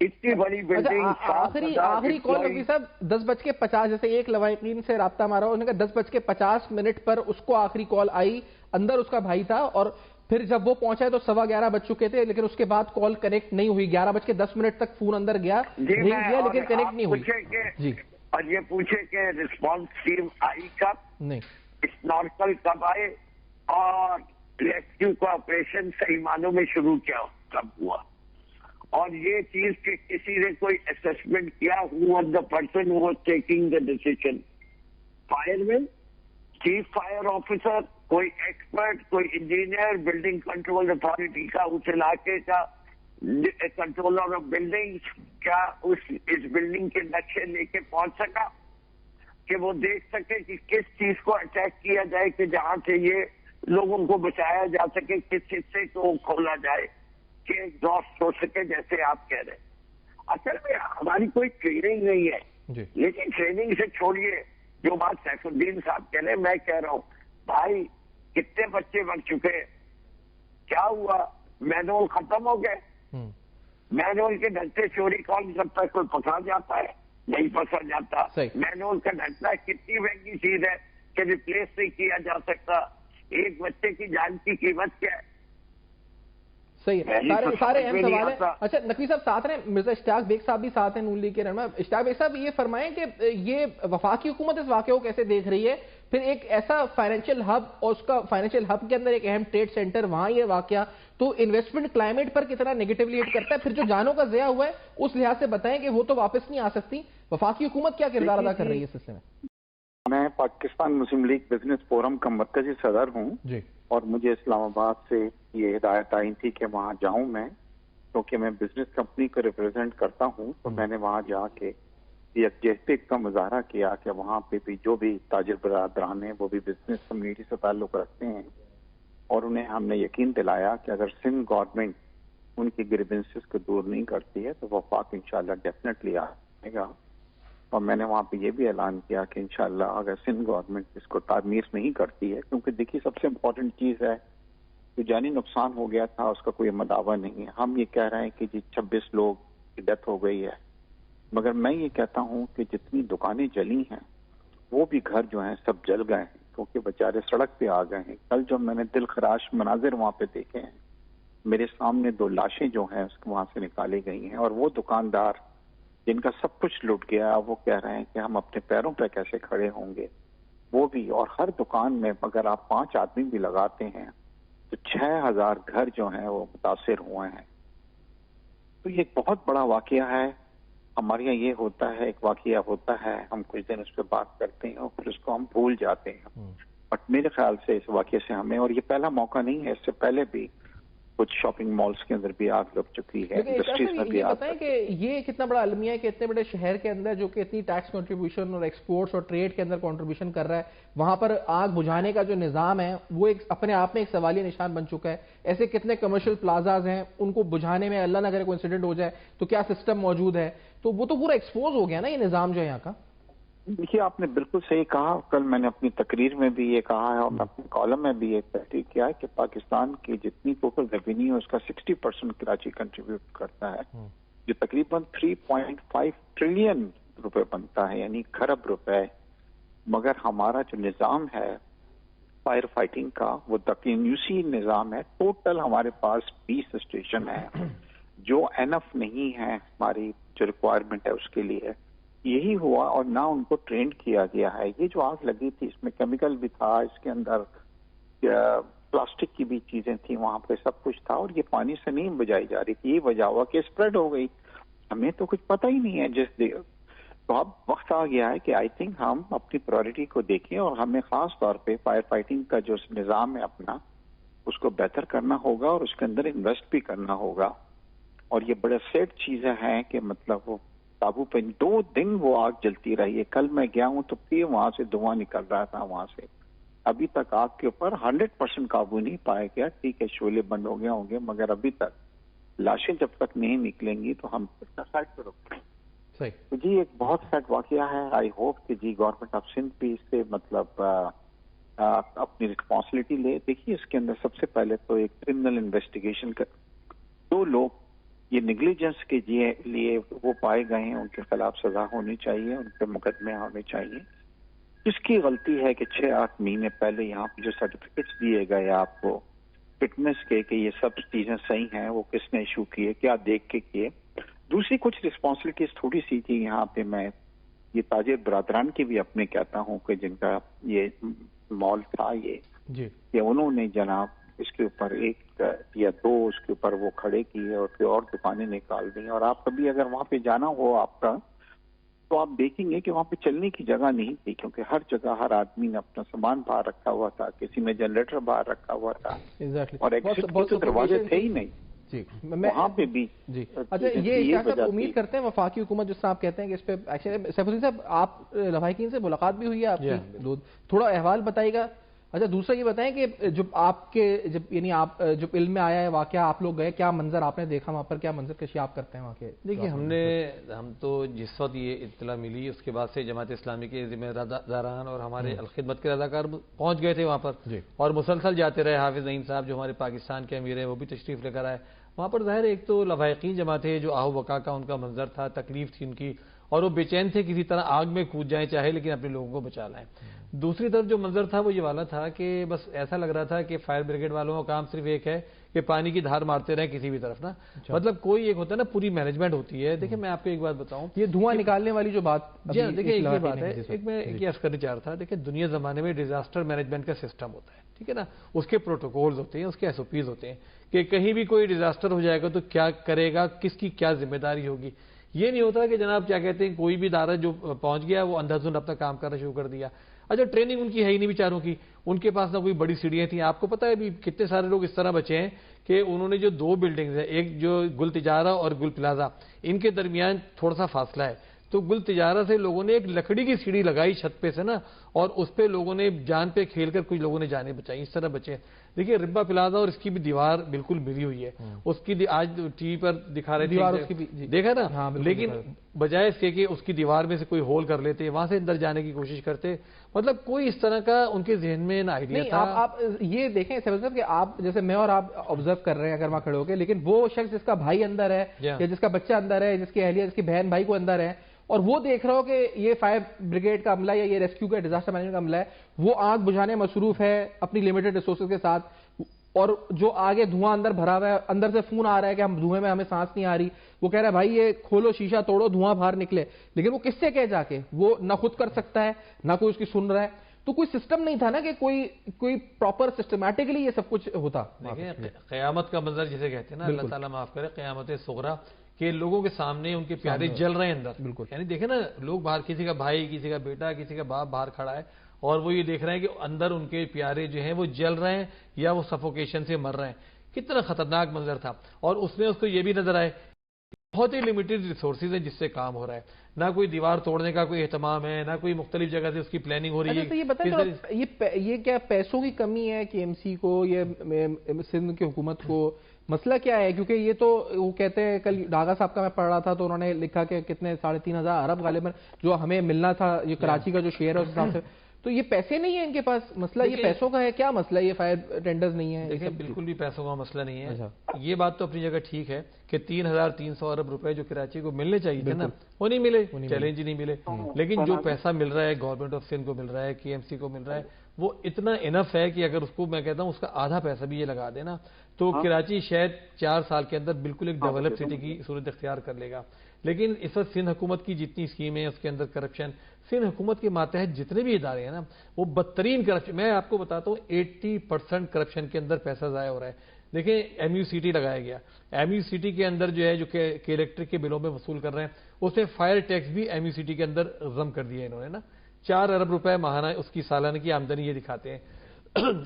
اتنی بڑی بلڈنگ. آخری کال نقوی صاحب 10:50 جیسے ایک لواحقین سے رابطہ ہمارا انہوں نے کہا 10:50 پر اس کو آخری کال آئی, اندر اس کا بھائی تھا, اور پھر جب وہ پہنچا تو 11:15 بج چکے تھے, لیکن اس کے بعد کال کنیکٹ نہیں ہوئی. 11:10 تک فون اندر گیا, لیکن کنیکٹ نہیں ہوئی. جی, اور یہ پوچھے کہ ریسپانس ٹیم آئی کب, نہیں اسنارکل کب آئے, اور ریسکیو کا آپریشن صحیح معنوں میں شروع کیا کب ہوا, اور یہ چیز کہ کسی نے کوئی اسسمنٹ کیا who was the person who was taking the decision. Fireman, chief fire officer, کوئی ایکسپرٹ, کوئی انجینئر, بلڈنگ کنٹرول اتھارٹی کا, اس علاقے کا کنٹرولر آف بلڈنگ, کیا اس بلڈنگ کے نقشے لے کے پہنچ سکا کہ وہ دیکھ سکے کہ کس چیز کو اٹیک کیا جائے کہ جہاں سے یہ لوگوں کو بچایا جا سکے, کس حصے کو کھولا جائے کہ ایگزاسٹ ہو سکے, جیسے آپ کہہ رہے ہیں. اصل میں ہماری کوئی ٹریننگ نہیں ہے, لیکن ٹریننگ سے چھوڑیے جو بات سیف الدین صاحب کہہ رہے ہیں, میں کہہ رہا ہوں بھائی کتنے بچے بن چکے, کیا ہوا, مینول ختم ہو گئے. مینول کے ڈھکتے چوری کون کرتا ہے, کوئی پکڑا جاتا ہے, نہیں پکڑا جاتا. مینول کا ڈھکنا کتنی مہنگی چیز ہے کہ ریپلیس نہیں کیا جا سکتا. ایک بچے کی جان کی قیمت کیا ہے؟ صحیح ہے, سارے اہم سوال ہیں. اچھا نقوی صاحب ساتھ ہیں, مرزا اشتیاق بیگ صاحب بھی ساتھ ہیں نون لیگ کے رہنما. اشتیاق بیگ صاحب یہ فرمائیں کہ یہ وفاقی حکومت اس واقعے کو کیسے دیکھ رہی ہے, پھر ایک ایسا فائنینشیل ہب, اور اس کا فائنینشیل ہب کے اندر ایک اہم ٹریڈ سینٹر, وہاں یہ واقعہ تو انویسٹمنٹ کلائمیٹ پر کتنا نیگیٹیولی ہٹ کرتا ہے. پھر جو جانوں کا ضیاع ہوا ہے اس لحاظ سے بتائیں کہ وہ تو واپس نہیں آ سکتی, وفاقی حکومت کیا کردار ادا کر رہی ہے اس سلسلے میں؟ میں پاکستان مسلم لیگ بزنس فورم کا مرکزی صدر ہوں جی, اور مجھے اسلام آباد سے یہ ہدایت آئی تھی کہ وہاں جاؤں میں, کیونکہ میں بزنس کمپنی کو ریپرزینٹ کرتا ہوں. تو میں نے وہاں جا کے یکجہتی کا مظاہرہ کیا کہ وہاں پہ بھی جو بھی تاجر برادران ہیں وہ بھی بزنس کمیونٹی سے تعلق رکھتے ہیں, اور انہیں ہم نے یقین دلایا کہ اگر سندھ گورنمنٹ ان کی گریونسز کو دور نہیں کرتی ہے تو وفاق انشاءاللہ ڈیفینیٹلی آئے گا. اور میں نے وہاں پہ یہ بھی اعلان کیا کہ انشاءاللہ اگر سندھ گورنمنٹ اس کو تعمیر نہیں کرتی ہے, کیونکہ دیکھیے سب سے امپورٹنٹ چیز ہے کہ جانی نقصان ہو گیا تھا, اس کا کوئی مداوع نہیں ہے. ہم یہ کہہ رہے ہیں کہ جی 26 لوگ کی ڈیتھ ہو گئی ہے, مگر میں یہ کہتا ہوں کہ جتنی دکانیں جلی ہیں وہ بھی گھر جو ہیں سب جل گئے ہیں, کیونکہ بیچارے سڑک پہ آ گئے ہیں. کل جو میں نے دل خراش مناظر وہاں پہ دیکھے ہیں, میرے سامنے 2 لاشیں جو ہیں اس کو وہاں سے نکالی گئی ہیں, اور وہ دکاندار جن کا سب کچھ لوٹ گیا وہ کہہ رہے ہیں کہ ہم اپنے پیروں پہ کیسے کھڑے ہوں گے, وہ بھی. اور ہر دکان میں اگر آپ 5 آدمی بھی لگاتے ہیں تو 6000 گھر جو ہیں وہ متاثر ہوئے ہیں. تو یہ ایک بہت بڑا واقعہ ہے. ہمارے یہاں یہ ہوتا ہے, ایک واقعہ ہوتا ہے, ہم کچھ دن اس پہ بات کرتے ہیں اور پھر اس کو ہم بھول جاتے ہیں. بٹ میرے خیال سے اس واقعے سے ہمیں, اور یہ پہلا موقع نہیں ہے, اس سے پہلے بھی کچھ شاپنگ مالز کے اندر بھی آگ لگ چکی ہے, انڈسٹریز میں بھی آگ. بتائیں کہ یہ کتنا بڑا المیہ ہے کہ اتنے بڑے شہر کے اندر جو کہ اتنی ٹیکس کنٹریبیوشن اور ایکسپورٹس اور ٹریڈ کے اندر کنٹریبیوشن کر رہا ہے, وہاں پر آگ بجھانے کا جو نظام ہے وہ ایک اپنے آپ میں ایک سوالیہ نشان بن چکا ہے. ایسے کتنے کمرشل پلازاز ہیں, ان کو بجھانے میں اللہ نہ کرے کوئی انسیڈنٹ ہو جائے تو کیا سسٹم موجود ہے, تو وہ تو پورا ایکسپوز ہو گیا نا یہ نظام جو ہے یہاں کا. دیکھیے آپ نے بالکل صحیح کہا. کل میں نے اپنی تقریر میں بھی یہ کہا ہے اور میں اپنے کالم میں بھی یہ تحقیق کیا ہے کہ پاکستان کی جتنی ٹوٹل ریونیو ہے اس کا 60% کراچی کنٹریبیوٹ کرتا ہے, جو تقریباً 3.5 ٹریلین روپے بنتا ہے, یعنی کھرب روپے. مگر ہمارا جو نظام ہے فائر فائٹنگ کا وہ تکنیوسی نظام ہے. ٹوٹل ہمارے پاس 20 اسٹیشن ہیں جو انف نہیں ہے ہماری جو ریکوائرمنٹ ہے اس کے لیے. یہی ہوا, اور نہ ان کو ٹرینڈ کیا گیا ہے. یہ جو آگ لگی تھی اس میں کیمیکل بھی تھا, اس کے اندر پلاسٹک کی بھی چیزیں تھیں, وہاں پہ سب کچھ تھا, اور یہ پانی سے نہیں بجھائی جا رہی تھی. یہ وجہ ہوا کہ اسپریڈ ہو گئی, ہمیں تو کچھ پتہ ہی نہیں ہے. تو اب وقت آ گیا ہے کہ آئی تھنک ہم اپنی پرائرٹی کو دیکھیں, اور ہمیں خاص طور پہ فائر فائٹنگ کا جو نظام ہے اپنا اس کو بہتر کرنا ہوگا, اور اس کے اندر انویسٹ بھی کرنا ہوگا. اور یہ بڑے سیٹ چیزیں ہیں کہ مطلب وہ قابو پہ 2 دن وہ آگ جلتی رہی ہے. کل میں گیا ہوں تو پھر وہاں سے دھواں نکل رہا تھا وہاں سے. ابھی تک آگ کے اوپر 100% قابو نہیں پایا گیا. ٹھیک ہے شعلے بند ہو گئے ہوں گے, مگر ابھی تک لاشیں جب تک نہیں نکلیں گی تو ہم سائڈ پہ رکھیں. تو جی ایک بہت سیٹ واقعہ ہے. آئی ہوپ کہ جی گورنمنٹ آف سندھ بھی اس سے مطلب اپنی رسپانسبلٹی لے. دیکھیے اس کے اندر سب سے پہلے تو ایک کرمنل انویسٹیگیشن کر, 2 لوگ یہ نیگلیجنس کے لیے وہ پائے گئے ہیں، ان کے خلاف سزا ہونی چاہیے، ان پہ مقدمے ہونے چاہیے. کس کی غلطی ہے کہ 6-8 مہینے پہلے یہاں پہ جو سرٹیفکیٹس دیے گئے آپ کو فٹنس کے کہ یہ سب چیزیں صحیح ہیں، وہ کس نے ایشو کیے، کیا دیکھ کے کیے؟ دوسری کچھ رسپانسبلٹیز تھوڑی سی تھی یہاں پہ. میں یہ تاجر برادران کی بھی اپنے کہتا ہوں کہ جن کا یہ مال تھا یہ کہ انہوں نے جناب اس کے اوپر 1 یا 2 اس کے اوپر وہ کھڑے کیے اور پھر اور دکانیں نکال دیں. اور آپ کبھی اگر وہاں پہ جانا ہو آپ کا تو آپ دیکھیں گے کہ وہاں پہ چلنے کی جگہ نہیں تھی، کیونکہ ہر جگہ ہر آدمی نے اپنا سامان باہر رکھا ہوا تھا، کسی نے جنریٹر باہر رکھا ہوا تھا اور ایگزٹ کے دروازے تھے ہی نہیں. جی وہاں پہ بھی جی اچھا یہ صاحب امید کرتے ہیں وفاقی حکومت جس طرح آپ کہتے ہیں کہ اس پہ ایکشن. سیف الدین صاحب آپ لواحقین سے ملاقات بھی ہوئی ہے آپ کی، تھوڑا احوال بتائیے گا. اچھا دوسرا یہ بتائیں کہ جب آپ کے یعنی آپ جب علم میں آیا ہے واقعہ آپ لوگ گئے، کیا منظر آپ نے دیکھا وہاں پر، کیا منظر کشی آپ کرتے ہیں وہاں کے؟ دیکھیے ہم تو جس وقت یہ اطلاع ملی اس کے بعد سے جماعت اسلامی کے ذمہ داران اور ہمارے الخدمت کے رضاکار پہنچ گئے تھے وہاں پر اور مسلسل جاتے رہے. حافظ نعیم صاحب جو ہمارے پاکستان کے امیر ہیں وہ بھی تشریف لے کر آئے وہاں پر. ظاہر ایک تو لواحقین جماعت ہے جو آہو بقا کا ان کا منظر تھا، تکلیف تھی ان کی اور وہ بے چین تھے کسی طرح آگ میں کود جائیں چاہے لیکن اپنے لوگوں کو بچا لائیں. دوسری طرف جو منظر تھا وہ یہ والا تھا کہ بس ایسا لگ رہا تھا کہ فائر بریگیڈ والوں کا کام صرف ایک ہے کہ پانی کی دھار مارتے رہیں کسی بھی طرف نا. مطلب کوئی ایک ہوتا ہے نا پوری مینجمنٹ ہوتی ہے. دیکھیں میں آپ کو ایک بات بتاؤں، یہ دھواں نکالنے والی جو بات دیکھیں ایک یہ بات ہے، ایک میں یہ عرض کرنا چاہ رہا تھا. دیکھیں دنیا زمانے میں ڈیزاسٹر مینجمنٹ کا سسٹم ہوتا ہے، ٹھیک ہے نا، اس کے پروٹوکولز ہوتے ہیں، اس کے ایس او پیز ہوتے ہیں کہ کہیں بھی کوئی ڈیزاسٹر ہو جائے گا تو کیا کرے گا، کس کی کیا ذمہ داری ہوگی. یہ نہیں ہوتا کہ جناب کیا کہتے ہیں کوئی بھی ادارہ جو پہنچ گیا وہ اندھا دھند اپنا کام کرنا شروع کر دیا. اچھا ٹریننگ ان کی ہے ہی نہیں بیچاروں کی، ان کے پاس نہ کوئی بڑی سیڑھیاں تھیں. آپ کو پتہ ہے ابھی کتنے سارے لوگ اس طرح بچے ہیں کہ انہوں نے جو 2 بلڈنگز ہیں، ایک جو گل تجارہ اور گل پلازا، ان کے درمیان تھوڑا سا فاصلہ ہے، تو گل تجارہ سے لوگوں نے ایک لکڑی کی سیڑھی لگائی چھت پہ سے نا اور اس پہ لوگوں نے جان پہ کھیل کر کچھ لوگوں نے جانیں بچائی. اس طرح بچے. دیکھیے ربا پلازا اور اس کی بھی دیوار بالکل ملی ہوئی ہے، اس کی آج ٹی وی پر دکھا رہے تھے دیکھا نا، لیکن بجائے اس کے کہ اس کی دیوار میں سے کوئی ہول کر لیتے وہاں سے اندر جانے کی کوشش کرتے. مطلب کوئی اس طرح کا ان کے ذہن میں نہ آئیڈیا تھا. آپ یہ دیکھیں صاحب کہ آپ جیسے میں اور آپ آبزرو کر رہے ہیں اگر وہاں کھڑے ہو کے، لیکن وہ شخص جس کا بھائی اندر ہے یا جس کا بچہ اندر ہے، جس کی اہلیہ جس کی بہن بھائی کو اندر ہے اور وہ دیکھ رہا ہو کہ یہ فائر بریگیڈ کا عملہ یا یہ ریسکیو کا ڈیزاسٹر مینجمنٹ کا عملہ ہے، وہ آگ بجھانے مصروف ہے اپنی لمیٹڈ ریسورسز کے ساتھ، اور جو آگے دھواں اندر بھرا ہوا ہے، اندر سے فون آ رہا ہے کہ ہم دھوئیں میں ہمیں سانس نہیں آ رہی، وہ کہہ رہا ہے بھائی یہ کھولو شیشہ توڑو دھواں باہر نکلے، لیکن وہ کس سے کہے جا کے؟ وہ نہ خود کر سکتا ہے نہ کوئی اس کی سن رہا ہے. تو کوئی سسٹم نہیں تھا نا کہ کوئی پراپر سسٹمیٹکلی یہ سب کچھ ہوتا. قیامت کا منظر جسے کہتے ہیں نا، اللہ تعالیٰ معاف کرے، قیامت صغریٰ کہ لوگوں کے سامنے ان کے پیارے جل رہے ہیں اندر. بالکل یعنی دیکھیں نا لوگ باہر، کسی کا بھائی کسی کا بیٹا کسی کا باپ باہر کھڑا ہے اور وہ یہ دیکھ رہے ہیں کہ اندر ان کے پیارے جو ہیں وہ جل رہے ہیں یا وہ سفوکیشن سے مر رہے ہیں. کتنا خطرناک منظر تھا. اور اس میں اس کو یہ بھی نظر آئے بہت ہی لمیٹڈ ریسورسز ہیں جس سے کام ہو رہا ہے، نہ کوئی دیوار توڑنے کا کوئی اہتمام ہے، نہ کوئی مختلف جگہ سے اس کی پلاننگ ہو رہی ہے. یہ بتائیں یہ کیا پیسوں کی کمی ہے کہ ایم سی کو یا سندھ کی حکومت کو؟ مسئلہ کیا ہے؟ کیونکہ یہ تو وہ کہتے ہیں، کل ڈاگا صاحب کا میں پڑھ رہا تھا تو انہوں نے لکھا کہ کتنے 3,500 ارب غالباً جو ہمیں ملنا تھا، یہ کراچی کا جو شیئر ہے اس حساب سے، تو یہ پیسے نہیں ہیں ان کے پاس. مسئلہ یہ پیسوں کا ہے؟ کیا مسئلہ یہ فائر ٹینڈرز نہیں ہے؟ دیکھیں بالکل بھی پیسوں کا مسئلہ نہیں ہے. یہ بات تو اپنی جگہ ٹھیک ہے کہ 3,300 ارب روپے جو کراچی کو ملنے چاہیے تھے نا وہ نہیں ملے، چیلنج نہیں ملے. لیکن جو پیسہ مل رہا ہے گورنمنٹ آف سندھ کو مل رہا ہے، کے ایم سی کو مل رہا ہے، وہ اتنا انف ہے کہ اگر اس کو میں کہتا ہوں اس کا آدھا پیسہ بھی یہ لگا دینا تو کراچی شاید 4 سال کے اندر بالکل ایک ڈیولپ سٹی کی صورت اختیار کر لے گا. لیکن اس وقت سندھ حکومت کی جتنی اسکیمیں ہیں اس کے اندر کرپشن، سندھ حکومت کے ماتحت جتنے بھی ادارے ہیں نا وہ بدترین کرپشن. میں آپ کو بتاتا ہوں 80% کرپشن کے اندر پیسہ ضائع ہو رہا ہے. دیکھیں ایم یو سی ٹی لگایا گیا، ایم یو سی ٹی کے اندر جو ہے جو کہ الیکٹرک کے بلوں میں وصول کر رہے ہیں، اس میں فائر ٹیکس بھی ایم یو سی ٹی کے اندر ضم کر دیا انہوں نے نا. 4 ارب روپے ماہانہ اس کی سالانہ کی آمدنی یہ دکھاتے ہیں.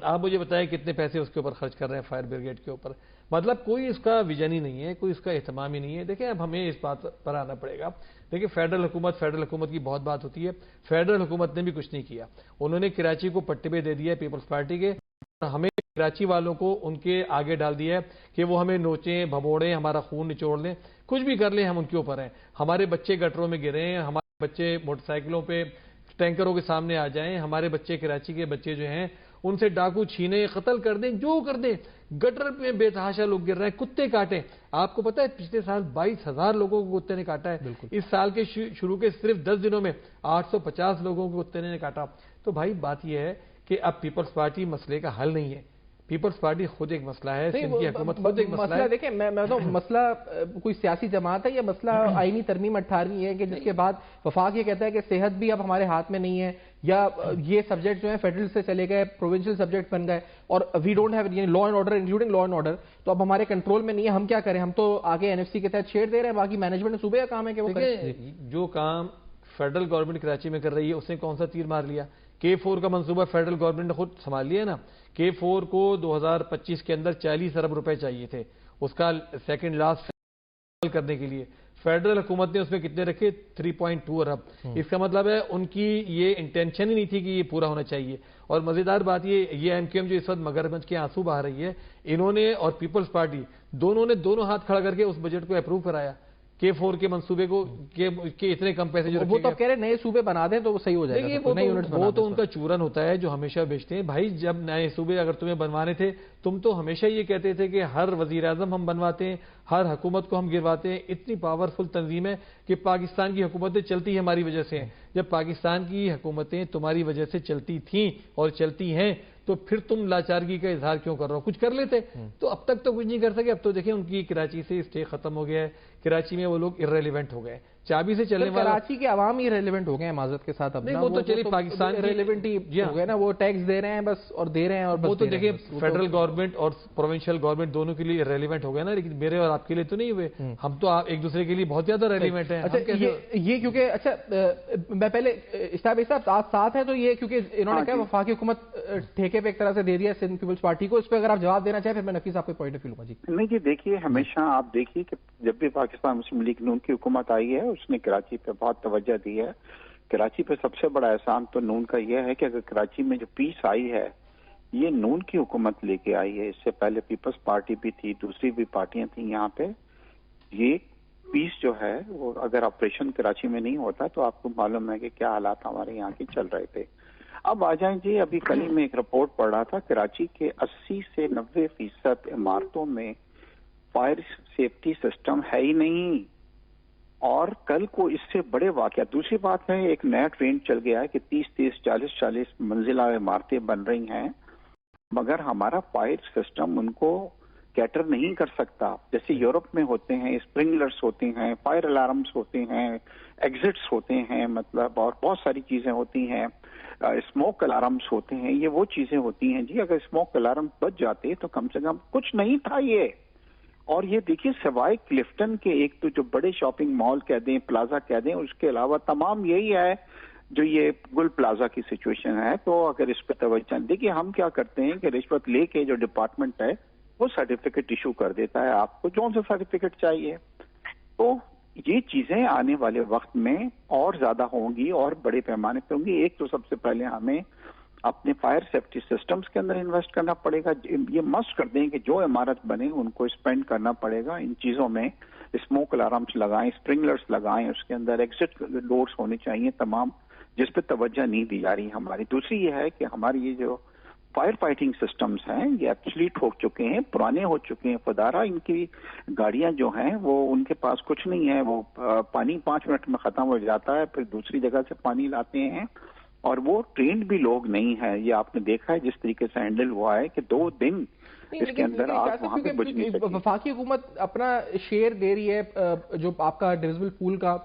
آپ مجھے بتائیں کتنے پیسے اس کے اوپر خرچ کر رہے ہیں فائر بریگیڈ کے اوپر. مطلب کوئی اس کا ویژن ہی نہیں ہے، کوئی اس کا اہتمام ہی نہیں ہے. دیکھیں اب ہمیں اس بات پر آنا پڑے گا. دیکھیں فیڈرل حکومت کی بہت بات ہوتی ہے، فیڈرل حکومت نے بھی کچھ نہیں کیا. انہوں نے کراچی کو پٹے پہ دے دیا پیپلز پارٹی کے، ہمیں کراچی والوں کو ان کے آگے ڈال دیا ہے کہ وہ ہمیں نوچیں بھبوڑیں ہمارا خون نچوڑ لیں، کچھ بھی کر لیں ہم ان کے اوپر ہیں. ہمارے بچے گٹروں میں گرے ہیں، ہمارے بچے موٹر سائیکلوں پہ ٹینکروں کے سامنے آ جائیں، ہمارے بچے کراچی کے بچے جو ہیں ان سے ڈاکو چھینے، قتل کر دیں، جو کر دیں. گٹر میں بے تحاشا لوگ گر رہے ہیں، کتے کاٹیں. آپ کو پتا ہے پچھلے سال 22,000 لوگوں کو کتے نے کاٹا ہے. اس سال کے شروع کے صرف 10 دنوں میں 850 لوگوں کو کتے نے کاٹا. تو بھائی بات یہ ہے کہ اب پیپلز پارٹی مسئلے کا حل نہیں ہے. پیپلز پارٹی خود ایک مسئلہ ہے، سندھ کی حکومت خود ایک مسئلہ ہے. دیکھیں میں تو مسئلہ کوئی سیاسی جماعت ہے یا مسئلہ آئینی ترمیم 18ویں ہے کہ جس کے بعد وفاق یہ کہتا ہے کہ صحت بھی اب ہمارے ہاتھ میں نہیں ہے، یا یہ سبجیکٹ جو ہیں فیڈرل سے چلے گئے، پروونشل سبجیکٹ بن گئے، اور وی ڈونٹ ہیو یعنی law and order including law and order تو اب ہمارے کنٹرول میں نہیں ہے. ہم کیا کریں؟ ہم تو آگے NFC کے تحت چھیڑ دے رہے ہیں، باقی مینجمنٹ صوبے کا کام ہے کہ وہ کرے. جو کام فیڈرل گورنمنٹ کراچی میں کر رہی ہے اس نے کون سا تیر مار لیا؟ K4 کا منصوبہ فیڈرل گورنمنٹ نے خود سنبھال لیا ہے نا. K4 کو 2025 کے اندر 40 ارب روپے چاہیے تھے اس کا سیکنڈ لاسٹ کرنے کے لیے. فیڈرل حکومت نے اس میں کتنے رکھے؟ 3.2 ارب. اس کا مطلب ہے ان کی یہ انٹینشن ہی نہیں تھی کہ یہ پورا ہونا چاہیے. اور مزیدار بات یہ MQM جو اس وقت مگرمچ کے آنسو بہا رہی ہے، انہوں نے اور پیپلز پارٹی دونوں نے دونوں ہاتھ کھڑا کر کے اس بجٹ کو اپروو کرایا. K4 کے منصوبے کو کہ اتنے کم پیسے جو وہ تو کہہ رہے نئے صوبے بنا دیں تو وہ صحیح ہو جائے گا. وہ تو ان کا چورن ہوتا ہے جو ہمیشہ بیچتے ہیں. بھائی جب نئے صوبے اگر تمہیں بنوانے تھے تم تو ہمیشہ یہ کہتے تھے کہ ہر وزیر اعظم ہم بنواتے ہیں، ہر حکومت کو ہم گرواتے ہیں. اتنی پاورفل تنظیم ہے کہ پاکستان کی حکومتیں چلتی ہیں ہماری وجہ سے ہیں. جب پاکستان کی حکومتیں تمہاری وجہ سے چلتی تھیں اور چلتی ہیں تو پھر تم لاچارگی کا اظہار کیوں کر رہے ہو؟ کچھ کر لیتے. تو اب تک تو کچھ نہیں کر سکے. اب تو دیکھیں ان کی کراچی سے اسٹے ختم ہو گیا ہے. کراچی میں وہ لوگ ارریلیونٹ ہو گئے. چابی سے چلنے والا کراچی کے عوام ہی ریلیونٹ ہو گئے ہیں معذرت کے ساتھ. اب وہ تو چلیے پاکستان ریلیونٹ ہی ہو گئے نا، وہ ٹیکس دے رہے ہیں بس اور دے رہے ہیں. اور وہ تو دیکھیں فیڈرل گورنمنٹ اور پروونشل گورنمنٹ دونوں کے لیے ریلیونٹ ہو گئے نا، لیکن میرے اور آپ کے لیے تو نہیں ہوئے. ہم تو ایک دوسرے کے لیے بہت زیادہ ریلیونٹ ہیں. یہ کیونکہ اچھا میں پہلے اشتہاب صاحب ساتھ ہیں تو یہ کیونکہ انہوں نے کہا وفاقی حکومت ٹھیکے پہ ایک طرح سے دے دیا سندھ پیپلز پارٹی کو. اس پہ اگر آپ جواب دینا چاہیں پھر میں نقی صاحب کے پوائنٹ آف ویو لوں گا. جی نہیں جی دیکھیے، ہمیشہ آپ دیکھیے کہ جب بھی پاکستان مسلم لیگ نون کی حکومت آئی ہے اس نے کراچی پہ بہت توجہ دی ہے. کراچی پہ سب سے بڑا احسان تو نون کا یہ ہے کہ اگر کراچی میں جو پیس آئی ہے یہ نون کی حکومت لے کے آئی ہے. اس سے پہلے پیپلز پارٹی بھی تھی، دوسری بھی پارٹیاں تھیں یہاں پہ. یہ پیس جو ہے وہ اگر آپریشن کراچی میں نہیں ہوتا تو آپ کو معلوم ہے کہ کیا حالات ہمارے یہاں کے چل رہے تھے. اب آ جائیں جی، ابھی کل ہی میں ایک رپورٹ پڑھ رہا تھا، کراچی کے 80 سے 90% عمارتوں میں فائر سیفٹی سسٹم ہے ہی نہیں. اور کل کو اس سے بڑے واقعات. دوسری بات ہے ایک نیا ٹرینڈ چل گیا ہے کہ 30 40 منزلہ عمارتیں بن رہی ہیں مگر ہمارا فائر سسٹم ان کو کیٹر نہیں کر سکتا. جیسے یورپ میں ہوتے ہیں اسپرنگلرز ہوتے ہیں، فائر الارمز ہوتے ہیں، ایگزٹس ہوتے ہیں، مطلب اور بہت ساری چیزیں ہوتی ہیں، اسموک الارمز ہوتے ہیں. یہ وہ چیزیں ہوتی ہیں جی اگر اسموک الارم بچ جاتے تو کم سے کم کچھ نہیں تھا یہ. اور یہ دیکھیے سوائے کلفٹن کے ایک تو جو بڑے شاپنگ مال کہہ دیں، پلازا کہہ دیں، اس کے علاوہ تمام یہی ہے جو یہ گل پلازا کی سچویشن ہے. تو اگر اس پہ توجہ دیکھیے ہم کیا کرتے ہیں کہ رشوت لے کے جو ڈپارٹمنٹ ہے وہ سرٹیفکیٹ ایشو کر دیتا ہے آپ کو جو سا سرٹیفکیٹ چاہیے. تو یہ چیزیں آنے والے وقت میں اور زیادہ ہوں گی اور بڑے پیمانے پہ ہوں گی. ایک تو سب سے پہلے ہمیں اپنے فائر سیفٹی سسٹمز کے اندر انویسٹ کرنا پڑے گا. یہ مسٹ کر دیں کہ جو عمارت بنے ان کو اسپینڈ کرنا پڑے گا ان چیزوں میں. اسموک الارمز لگائیں، اسپرنگلرز لگائیں، اس کے اندر ایگزٹ ڈورز ہونے چاہیے تمام، جس پہ توجہ نہیں دی جا رہی ہماری. دوسری یہ ہے کہ ہماری یہ جو فائر فائٹنگ سسٹمز ہیں یہ ایبسلیٹ ہو چکے ہیں، پرانے ہو چکے ہیں. خدارہ ان کی گاڑیاں جو ہیں وہ ان کے پاس کچھ نہیں ہے، وہ پانی 5 منٹ میں ختم ہو جاتا ہے، پھر دوسری جگہ سے پانی لاتے ہیں. اور وہ ٹرینڈ بھی لوگ نہیں ہے. یہ آپ نے دیکھا ہے جس طریقے سے ہینڈل ہوا ہے کہ 2 دن اس کے اندر آگ وہاں پہ بجھ نہیں سکی. وفاقی حکومت اپنا شیئر دے رہی ہے جو آپ کا ڈویزبل پول کا،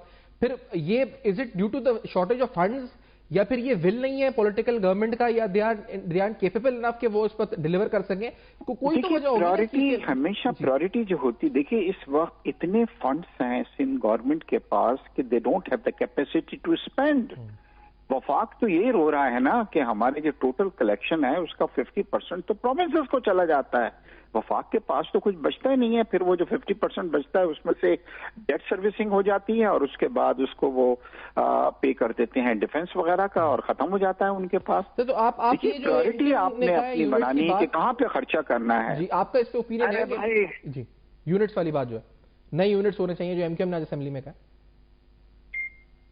پھر یہ is it due to the shortage of funds یا پھر یہ ول نہیں ہے پولیٹیکل گورنمنٹ کا یا دے آر کیپیبل انف کہ وہ اس پر ڈیلیور کر سکیں؟ کوئی تو وجہ پرائرٹی ہمیشہ پرائرٹی جو ہوتی. دیکھیے اس وقت اتنے فنڈز ہیں سندھ گورنمنٹ کے پاس کہ they don't have the capacity to spend. وفاق تو یہی رو رہا ہے نا کہ ہمارے جو ٹوٹل کلیکشن ہے اس کا 50% تو پروونسز کو چلا جاتا ہے. وفاق کے پاس تو کچھ بچتا ہی نہیں ہے. پھر وہ جو 50% بچتا ہے اس میں سے ڈیٹ سروسنگ ہو جاتی ہے اور اس کے بعد اس کو وہ پے کر دیتے ہیں ڈیفنس وغیرہ کا اور ختم ہو جاتا ہے ان کے پاس. تو آپ پرائرٹی آپ نے اپنی بنانی ہے کہ کہاں پہ خرچہ کرنا ہے. جی آپ کا اس پہ اوپینین ہے؟ جی یونٹس والی بات جو ہے نئے یونٹس ہونے چاہیے جو MQM نے آج اسمبلی میں کہا.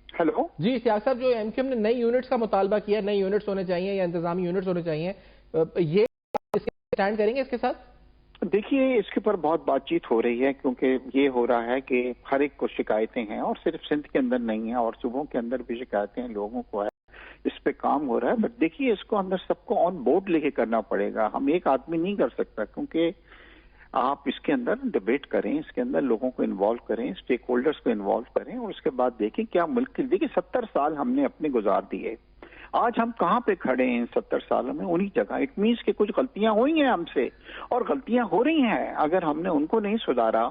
ہیلو جی سیاست صاحب جو MQM نے نئی یونٹس کا مطالبہ کیا، نئے یونٹس ہونے چاہیے یا انتظامی یونٹس ہونے چاہیے، یہ اسٹینڈ کریں گے اس کے ساتھ؟ دیکھیے اس کے اوپر بہت بات چیت ہو رہی ہے، کیونکہ یہ ہو رہا ہے کہ ہر ایک کو شکایتیں ہیں، اور صرف سندھ کے اندر نہیں ہیں اور صوبوں کے اندر بھی شکایتیں لوگوں کو ہے، اس پہ کام ہو رہا ہے. بٹ دیکھیے اس کو اندر سب کو آن بورڈ لے کے کرنا پڑے گا، ہم ایک آدمی نہیں کر سکتا، کیونکہ آپ اس کے اندر ڈبیٹ کریں، اس کے اندر لوگوں کو انوالو کریں، اسٹیک ہولڈرز کو انوالو کریں، اور اس کے بعد دیکھیں کیا ملک کے، دیکھیں 70 سال ہم نے اپنے گزار دیے، آج ہم کہاں پہ کھڑے ہیں ان 70 سالوں میں؟ انہی جگہ. اٹ مینس کہ کچھ غلطیاں ہوئی ہیں ہم سے، اور غلطیاں ہو رہی ہیں، اگر ہم نے ان کو نہیں سدھارا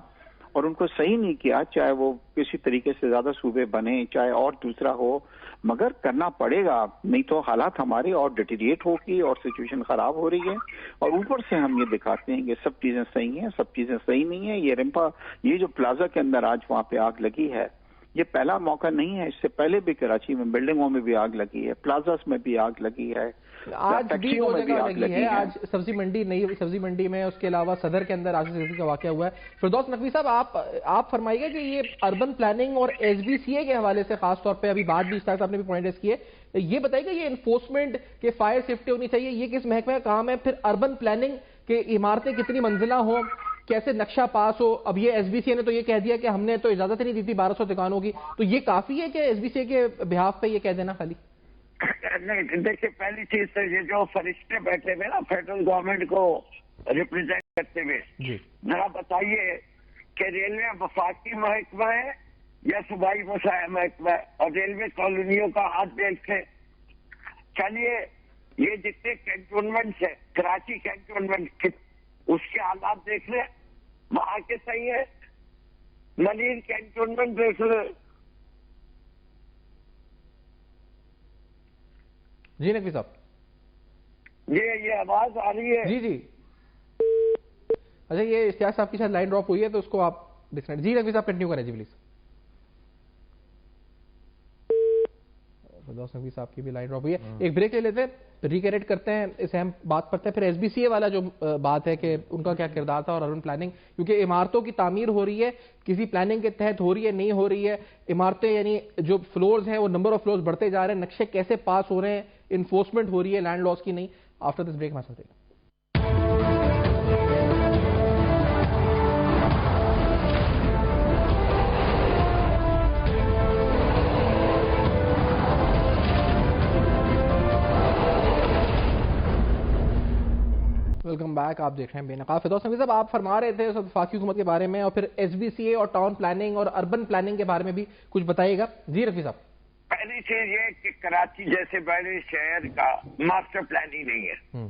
اور ان کو صحیح نہیں کیا، چاہے وہ کسی طریقے سے زیادہ صوبے بنے، چاہے اور دوسرا ہو، مگر کرنا پڑے گا، نہیں تو حالات ہمارے اور ڈیٹیریٹ ہوگی اور سچویشن خراب ہو رہی ہے. اور اوپر سے ہم یہ دکھاتے ہیں کہ سب چیزیں صحیح ہیں، سب چیزیں صحیح نہیں ہیں. یہ رمپا، یہ جو پلازا کے اندر آج وہاں پہ آگ لگی ہے، یہ پہلا موقع نہیں ہے، اس سے پہلے بھی کراچی میں بلڈنگوں میں بھی آگ لگی ہے، پلازاز میں بھی آگ لگی ہے، آج بھی دو جگہ لگی ہے. آج سبزی منڈی، نئی سبزی منڈی میں، اس کے علاوہ صدر کے اندر آج کا واقعہ ہوا ہے. فردوس نقوی صاحب، آپ فرمائیے گا کہ یہ اربن پلاننگ اور ایس بی سی اے کے حوالے سے خاص طور پہ ابھی بات بھی صاحب نے بھی پوائنٹ ریز کی ہے، یہ بتائیے گا یہ انفورسمنٹ کے فائر سیفٹی ہونی چاہیے، یہ کس محکمہ کا کام ہے؟ پھر اربن پلاننگ کے عمارتیں کتنی منزلہ ہوں، کیسے نقشہ پاس ہو؟ اب یہ ایس بی سی اے نے تو یہ کہہ دیا کہ ہم نے تو اجازت نہیں دی تھی 1200 دکانوں کی، تو یہ کافی ہے کہ ایس بی سی اے کے بہاف پہ یہ کہہ دینا خالی؟ نہیں، دیکھیے پہلی چیز تو یہ جو فرشتے بیٹھے ہوئے نا فیڈرل گورنمنٹ کو ریپرزینٹ کرتے ہوئے، ذرا بتائیے کہ ریلوے وفاقی محکمہ ہے یا صوبائی محکمہ ہے؟ اور ریلوے کالونیوں کا ہاتھ دیکھیں. چلیے یہ جتنے کینٹونمنٹس ہیں، کراچی کینٹونمنٹ، اس کے حالات دیکھ لیں، وہاں کے صحیح ہے. ملیر کینٹونمنٹ دیکھ لیں. جی نقوی صاحب، یہ آواز آ رہی ہے؟ جی جی. اچھا، یہ اشتیاق صاحب کی شاید لائن ڈراپ ہوئی ہے تو اس کو آپ ڈسکنیکٹ. جی نقوی صاحب کنٹینیو کریں جی پلیز. فردوس نقوی صاحب کی بھی لائن ڈراپ ہوئی ہے. ایک بریک لے لیتے ہیں، ریکریٹ کرتے ہیں، اس اہم بات پڑھتے ہیں، پھر ایس بی سی اے والا جو بات ہے کہ ان کا کیا کردار تھا، اور اربن پلاننگ، کیونکہ عمارتوں کی تعمیر ہو رہی ہے، کسی پلاننگ کے تحت ہو رہی ہے، نہیں ہو رہی ہے، عمارتیں یعنی جو فلورز ہیں وہ نمبر آف فلورز بڑھتے جا رہے ہیں، نقشے کیسے پاس ہو رہے ہیں، انفورسمنٹ ہو رہی ہے لینڈ لاس کی نہیں. آفٹر دس بریک ہمارے ساتھ رہیے. Welcome back. آپ دیکھ رہے ہیں بے نقاب. فردوس نقوی صاحب، آپ فرما رہے تھے وفاقی حکومت کے بارے میں، اور پھر ایس بی سی اے اور ٹاؤن پلاننگ اور اربن پلاننگ کے بارے میں بھی کچھ بتائیے گا. جی نقوی صاحب. پہلی چیز یہ کہ کراچی جیسے بڑے شہر کا ماسٹر پلان ہی نہیں ہے.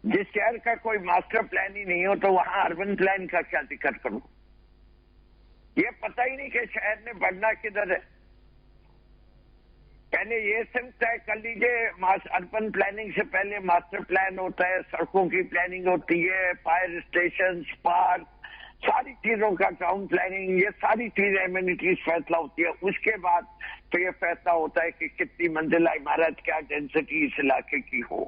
جس شہر کا کوئی ماسٹر پلان ہی نہیں ہو تو وہاں اربن پلان کا کیا ذکر کروں؟ یہ پتہ ہی نہیں کہ شہر نے بڑھنا کدھر ہے. پہلے یہ سمت طے کر لیجیے، اربن پلاننگ سے پہلے ماسٹر پلان ہوتا ہے، سڑکوں کی پلاننگ ہوتی ہے، فائر اسٹیشن، پارک، ساری چیزوں کا ٹاؤن پلاننگ، یہ ساری چیزیں ایمینٹیز فیصلہ ہوتی ہے. اس کے بعد تو یہ فیصلہ ہوتا ہے کہ کتنی منزلہ عمارت، کیا ڈینسٹی اس علاقے کی ہو.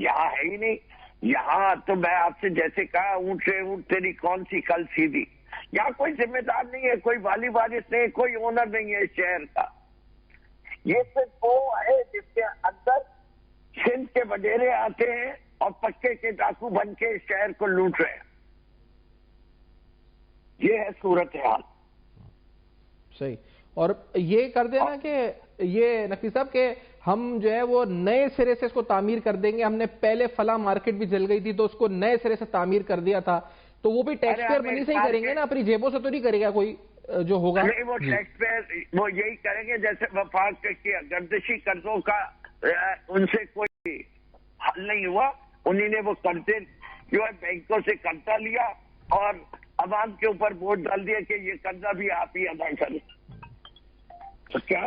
یہاں ہے ہی نہیں. یہاں تو میں آپ سے جیسے کہا، اونٹ سے اونٹ تیری کون سی کل سیدھی. یہاں کوئی ذمہ دار نہیں ہے، کوئی والی وارث نہیں، کوئی اونر نہیں ہے اس شہر کا. یہ صرف وہ ہے جس کے اندر سندھ کے وڈیرے آتے ہیں اور پکے کے ڈاکو بن کے شہر کو لوٹ رہے ہیں. یہ ہے صورتحال. صحیح. اور یہ کر دینا کہ یہ نقوی صاحب کہ ہم جو ہے وہ نئے سرے سے اس کو تعمیر کر دیں گے. ہم نے پہلے فلاں مارکیٹ بھی جل گئی تھی تو اس کو نئے سرے سے تعمیر کر دیا تھا، تو وہ بھی ٹیکس پیئر منی سے ہی کریں گے نا، اپنی جیبوں سے تو نہیں کرے گا کوئی جو ہوگا؟ نہیں، وہ ٹیکس پیئر وہ یہی کریں گے جیسے وفاق کے گردشی قرضوں کا ان سے کوئی حل نہیں ہوا. انہی نے وہ قرضے جو ہے بینکوں سے قرضہ لیا اور عوام کے اوپر ووٹ ڈال دیا کہ یہ قرضہ بھی آپ ہی ادا کریں. کیا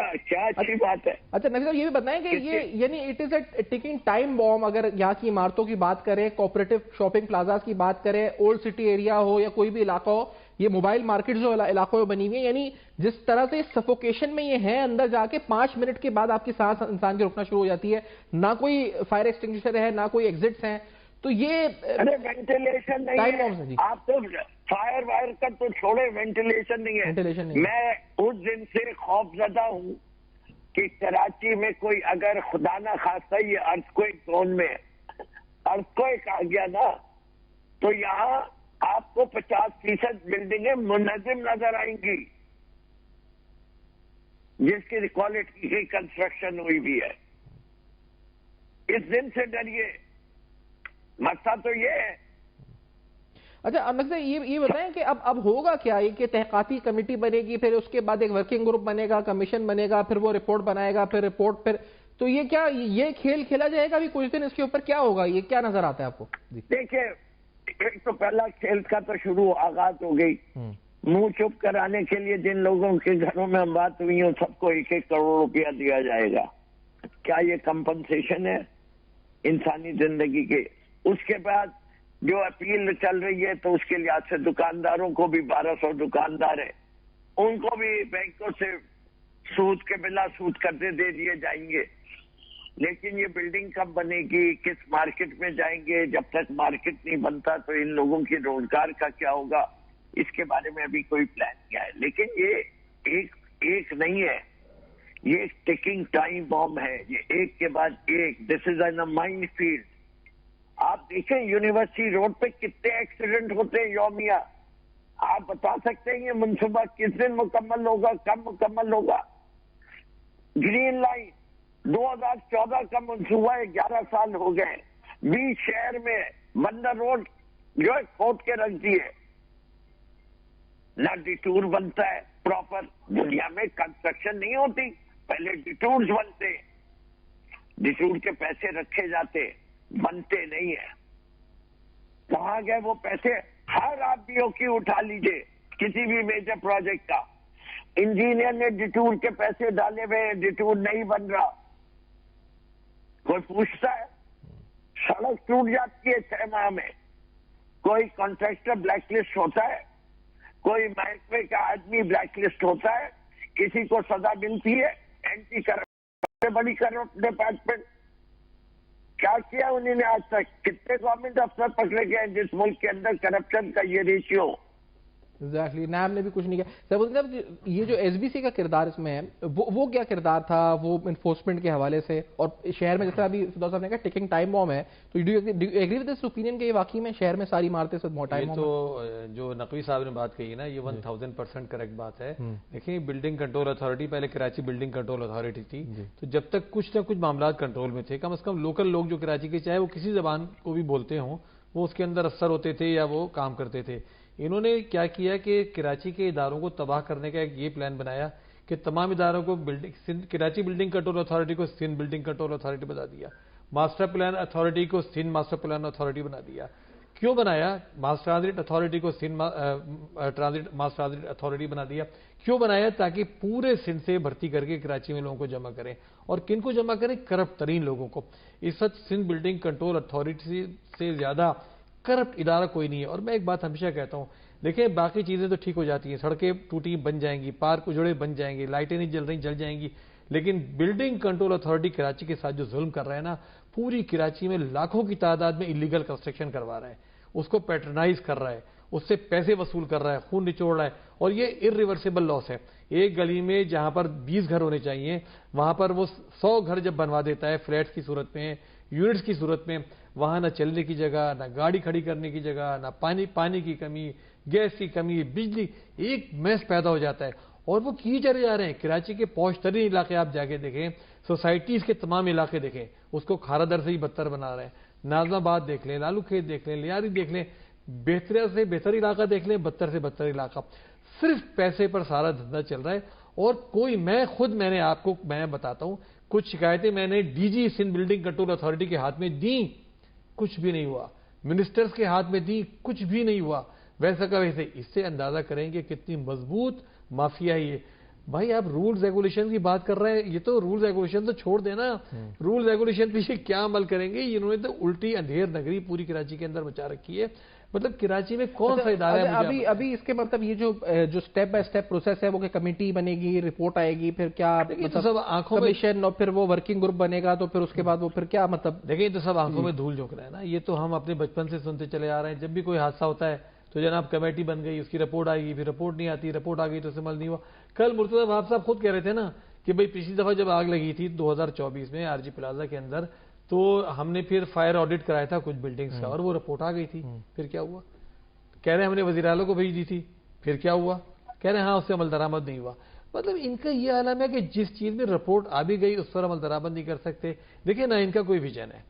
اچھی بات ہے. اچھا نقوی صاحب، یہ بھی بتائیں کہ یہ یعنی it is a taking time boom. اگر یہاں کی عمارتوں کی بات کریں، کوآپریٹو شاپنگ پلازاز کی بات کریں، اولڈ سٹی ایریا ہو یا کوئی بھی علاقہ ہو، یہ موبائل مارکیٹ جو علاقوں میں بنی ہوئی ہے، یعنی جس طرح سے سفوکیشن میں یہ ہے، اندر جا کے 5 منٹ کے بعد آپ کی سانس انسان کی رکنا شروع ہو جاتی ہے، نہ کوئی فائر ایکسٹنگوشر ہے، نہ کوئی ایگزٹس ہیں. تو یہ وینٹیلیشن نہیں ہے. آپ تو فائر وائر کا تو چھوڑے، وینٹیلیشن نہیں ہے. میں اس دن سے خوف زدہ ہوں کہ کراچی میں کوئی اگر خدا نہ خواستہ یہ ارتھکویک زون میں ارتھکویک آ گیا نا تو یہاں آپ کو 50% بلڈنگیں منہدم نظر آئیں گی جس کی کوالٹی کی کنسٹرکشن ہوئی بھی ہے. اس دن سے ڈریے. مسئلہ تو یہ ہے. اچھا انک صاحب یہ بتائیں کہ اب ہوگا کیا یہ کہ تحقیقاتی کمیٹی بنے گی, پھر اس کے بعد ایک ورکنگ گروپ بنے گا, کمیشن بنے گا, پھر وہ رپورٹ بنائے گا, پھر رپورٹ پھر تو یہ کیا یہ کھیل کھیلا جائے گا ابھی کچھ دن, اس کے اوپر کیا ہوگا, یہ کیا نظر آتا ہے آپ کو؟ دیکھیں ایک تو پہلا کھیل کا تو شروع آغاز ہو گئی. منہ چپ کرانے کے لیے جن لوگوں کے گھروں میں ہم بات ہوئی ہیں سب کو 1-1 کروڑ روپیہ دیا جائے گا. کیا یہ کمپنسیشن ہے انسانی زندگی کے؟ اس کے بعد جو اپیل چل رہی ہے تو اس کے لحاظ سے دکانداروں کو بھی 1200 دکاندار ہیں, ان کو بھی بینکوں سے سود کے بلا سود قرضے دے دیے جائیں گے. لیکن یہ بلڈنگ کب بنے گی, کس مارکیٹ میں جائیں گے؟ جب تک مارکیٹ نہیں بنتا تو ان لوگوں کی روزگار کا کیا ہوگا, اس کے بارے میں ابھی کوئی پلان نہیں ہے. لیکن یہ ایک نہیں ہے, یہ ایک ٹیکنگ ٹائم بام ہے, یہ ایک کے بعد ایک. دس از این مائنڈ فیلڈ. آپ دیکھیں یونیورسٹی روڈ پہ کتنے ایکسیڈنٹ ہوتے ہیں یومیہ. آپ بتا سکتے ہیں یہ منصوبہ کس دن مکمل ہوگا, کب مکمل ہوگا؟ گرین لائن 2014 کا منصوبہ ہے, 11 سال ہو گئے. 20 شہر میں بندر روڈ جو ہے کھود کے رکھ دیے. نہ ڈیٹور بنتا ہے پراپر. دنیا میں کنسٹرکشن نہیں ہوتی, پہلے ڈیٹورز بنتے, ڈیٹور کے پیسے رکھے جاتے, بنتے نہیں ہیں. کہاں گئے وہ پیسے؟ ہر آپ بھی کی اٹھا لیجئے کسی بھی میجر پروجیکٹ کا. انجینئر نے ڈیٹور کے پیسے ڈالے ہوئے, ڈیٹور نہیں بن رہا. کوئی پوچھتا ہے؟ سڑک ٹوٹ جاتی ہے 6 ماہ میں. کوئی کانٹریکٹر بلیک لسٹ ہوتا ہے, کوئی محکمے کا آدمی بلیک لسٹ ہوتا ہے, کسی کو سزا ملتی ہے. اینٹی کرپشن بڑی کرپٹ ڈپارٹمنٹ کیا کیا انہوں نے آج تک؟ کتنے گورنمنٹ افسر پکڑے گئے ہیں جس ملک کے اندر کرپشن کا یہ ریشیو؟ ایگزیکٹلی, نیب نے بھی کچھ نہیں کیا. صاحب یہ جو ایس بی سی کا کردار اس میں ہے وہ کیا کردار تھا وہ انفورسمنٹ کے حوالے سے, اور شہر میں جیسے ابھی فردوس صاحب نے کہا ٹیکنگ ٹائم بام ہے, تو do you agree with this opinion کہ یہ واقعی میں شہر میں ساری عمارتیں سے ٹائم بام؟ تو جو نقوی صاحب نے بات کہی نا یہ 1000% کریکٹ بات ہے. دیکھیں بلڈنگ کنٹرول اتھارٹی پہلے کراچی بلڈنگ کنٹرول اتھارٹی تھی, تو جب تک کچھ نہ کچھ معاملات کنٹرول میں تھے, کم از کم لوکل لوگ جو کراچی کے چاہے وہ کسی زبان کو بھی بولتے ہوں وہ اس کے اندر اثر ہوتے تھے یا وہ کام کرتے تھے. انہوں نے کیا کیا کہ کراچی کے اداروں کو تباہ کرنے کا ایک یہ پلان بنایا کہ تمام اداروں کو کراچی بلڈنگ کنٹرول اتھارٹی کو سندھ بلڈنگ کنٹرول اتھارٹی بنا دیا, ماسٹر پلان اتھارٹی کو سندھ ماسٹر پلان اتھارٹی بنا دیا. کیوں بنایا؟ ماسٹر ٹرانزٹ اتھارٹی کو سندھ ماسٹر ٹرانزٹ اتھارٹی بنا دیا. کیوں بنایا؟ تاکہ پورے سندھ سے بھرتی کر کے کراچی میں لوگوں کو جمع کریں. اور کن کو جمع کریں؟ کرپٹ ترین لوگوں کو. اس وقت سندھ بلڈنگ کنٹرول اتھارٹی سے زیادہ کرپٹ ادارہ کوئی نہیں ہے. اور میں ایک بات ہمیشہ کہتا ہوں, دیکھیں باقی چیزیں تو ٹھیک ہو جاتی ہیں, سڑکیں ٹوٹی بن جائیں گی, پارک اجڑے بن جائیں گے, لائٹیں نہیں جل رہی جل جائیں گی, لیکن بلڈنگ کنٹرول اتھارٹی کراچی کے ساتھ جو ظلم کر رہا ہے نا, پوری کراچی میں لاکھوں کی تعداد میں انلیگل کنسٹرکشن کروا رہا ہے, اس کو پیٹرنائز کر رہا ہے, اس سے پیسے وصول کر رہا ہے, خون نچوڑ رہا ہے. اور یہ ارریورسیبل لاس ہے. ایک گلی میں جہاں پر 20 گھر ہونے چاہیے وہاں پر وہ 100 گھر جب بنوا دیتا ہے فلیٹس کی صورت میں, یونٹس کی صورت میں, وہاں نہ چلنے کی جگہ, نہ گاڑی کھڑی کرنے کی جگہ, نہ پانی کی کمی, گیس کی کمی, بجلی, ایک میس پیدا ہو جاتا ہے. اور وہ کی چلے جا رہے ہیں. کراچی کے پوش ترین علاقے آپ جا کے دیکھیں, سوسائٹیز کے تمام علاقے دیکھیں, اس کو کھارا در سے ہی بدتر بنا رہے ہیں. نازم آباد دیکھ لیں, لالو کھیت دیکھ لیں, لیاری دیکھ لیں, بہتر سے بہتر علاقہ دیکھ لیں, بدتر سے بدتر علاقہ. صرف پیسے پر سارا دھندا چل رہا ہے. اور کوئی میں نے آپ کو میں بتاتا ہوں, کچھ شکایتیں میں نے D G Sindh building control authority کے ہاتھ میں دیں, کچھ بھی نہیں ہوا. منسٹرز کے ہاتھ میں دیں, کچھ بھی نہیں ہوا. ویسا کا ویسے. اس سے اندازہ کریں کہ کتنی مضبوط مافیا ہے یہ. بھائی آپ رولز ریگولیشن کی بات کر رہے ہیں, یہ تو رولز ریگولیشن تو چھوڑ دینا, رولز ریگولیشن پیچھے کیا عمل کریں گے؟ انہوں نے تو الٹی اندھیر نگری پوری کراچی کے اندر مچا رکھی ہے. مطلب کراچی میں کون سا ادارہ ہے؟ ابھی اس کے مطلب یہ جو سٹیپ بائی سٹیپ پروسیس ہے وہ کہ کمیٹی بنے گی, رپورٹ آئے گی, پھر کیا سب آنکھوں میں کمیشن, اور پھر وہ ورکنگ گروپ بنے گا, تو پھر اس کے بعد وہ پھر کیا مطلب؟ دیکھیں تو سب آنکھوں میں دھول جھونک رہا ہے نا. یہ تو ہم اپنے بچپن سے سنتے چلے آ رہے ہیں. جب بھی کوئی حادثہ ہوتا ہے تو جناب کمیٹی بن گئی, اس کی رپورٹ آئے گی, پھر رپورٹ نہیں آتی, رپورٹ آ گئی تو اس سے عمل نہیں ہوا. کل مرتضی وہاب صاحب خود کہہ رہے تھے نا کہ بھئی پچھلی دفعہ جب آگ لگی تھی 2024 میں آر جی پلازا کے اندر، تو ہم نے پھر فائر آڈٹ کرایا تھا کچھ بلڈنگز کا، اور وہ رپورٹ آ گئی تھی. پھر کیا ہوا؟ کہہ رہے ہیں ہم نے وزیر اعلیٰ کو بھیج دی تھی. پھر کیا ہوا؟ کہہ رہے ہیں ہاں اس سے عمل درآمد نہیں ہوا. مطلب ان کا یہ عالم ہے کہ جس چیز میں رپورٹ آ بھی گئی اس پر عمل درآمد نہیں کر سکتے. دیکھیں، نہ ان کا کوئی ویژن ہے،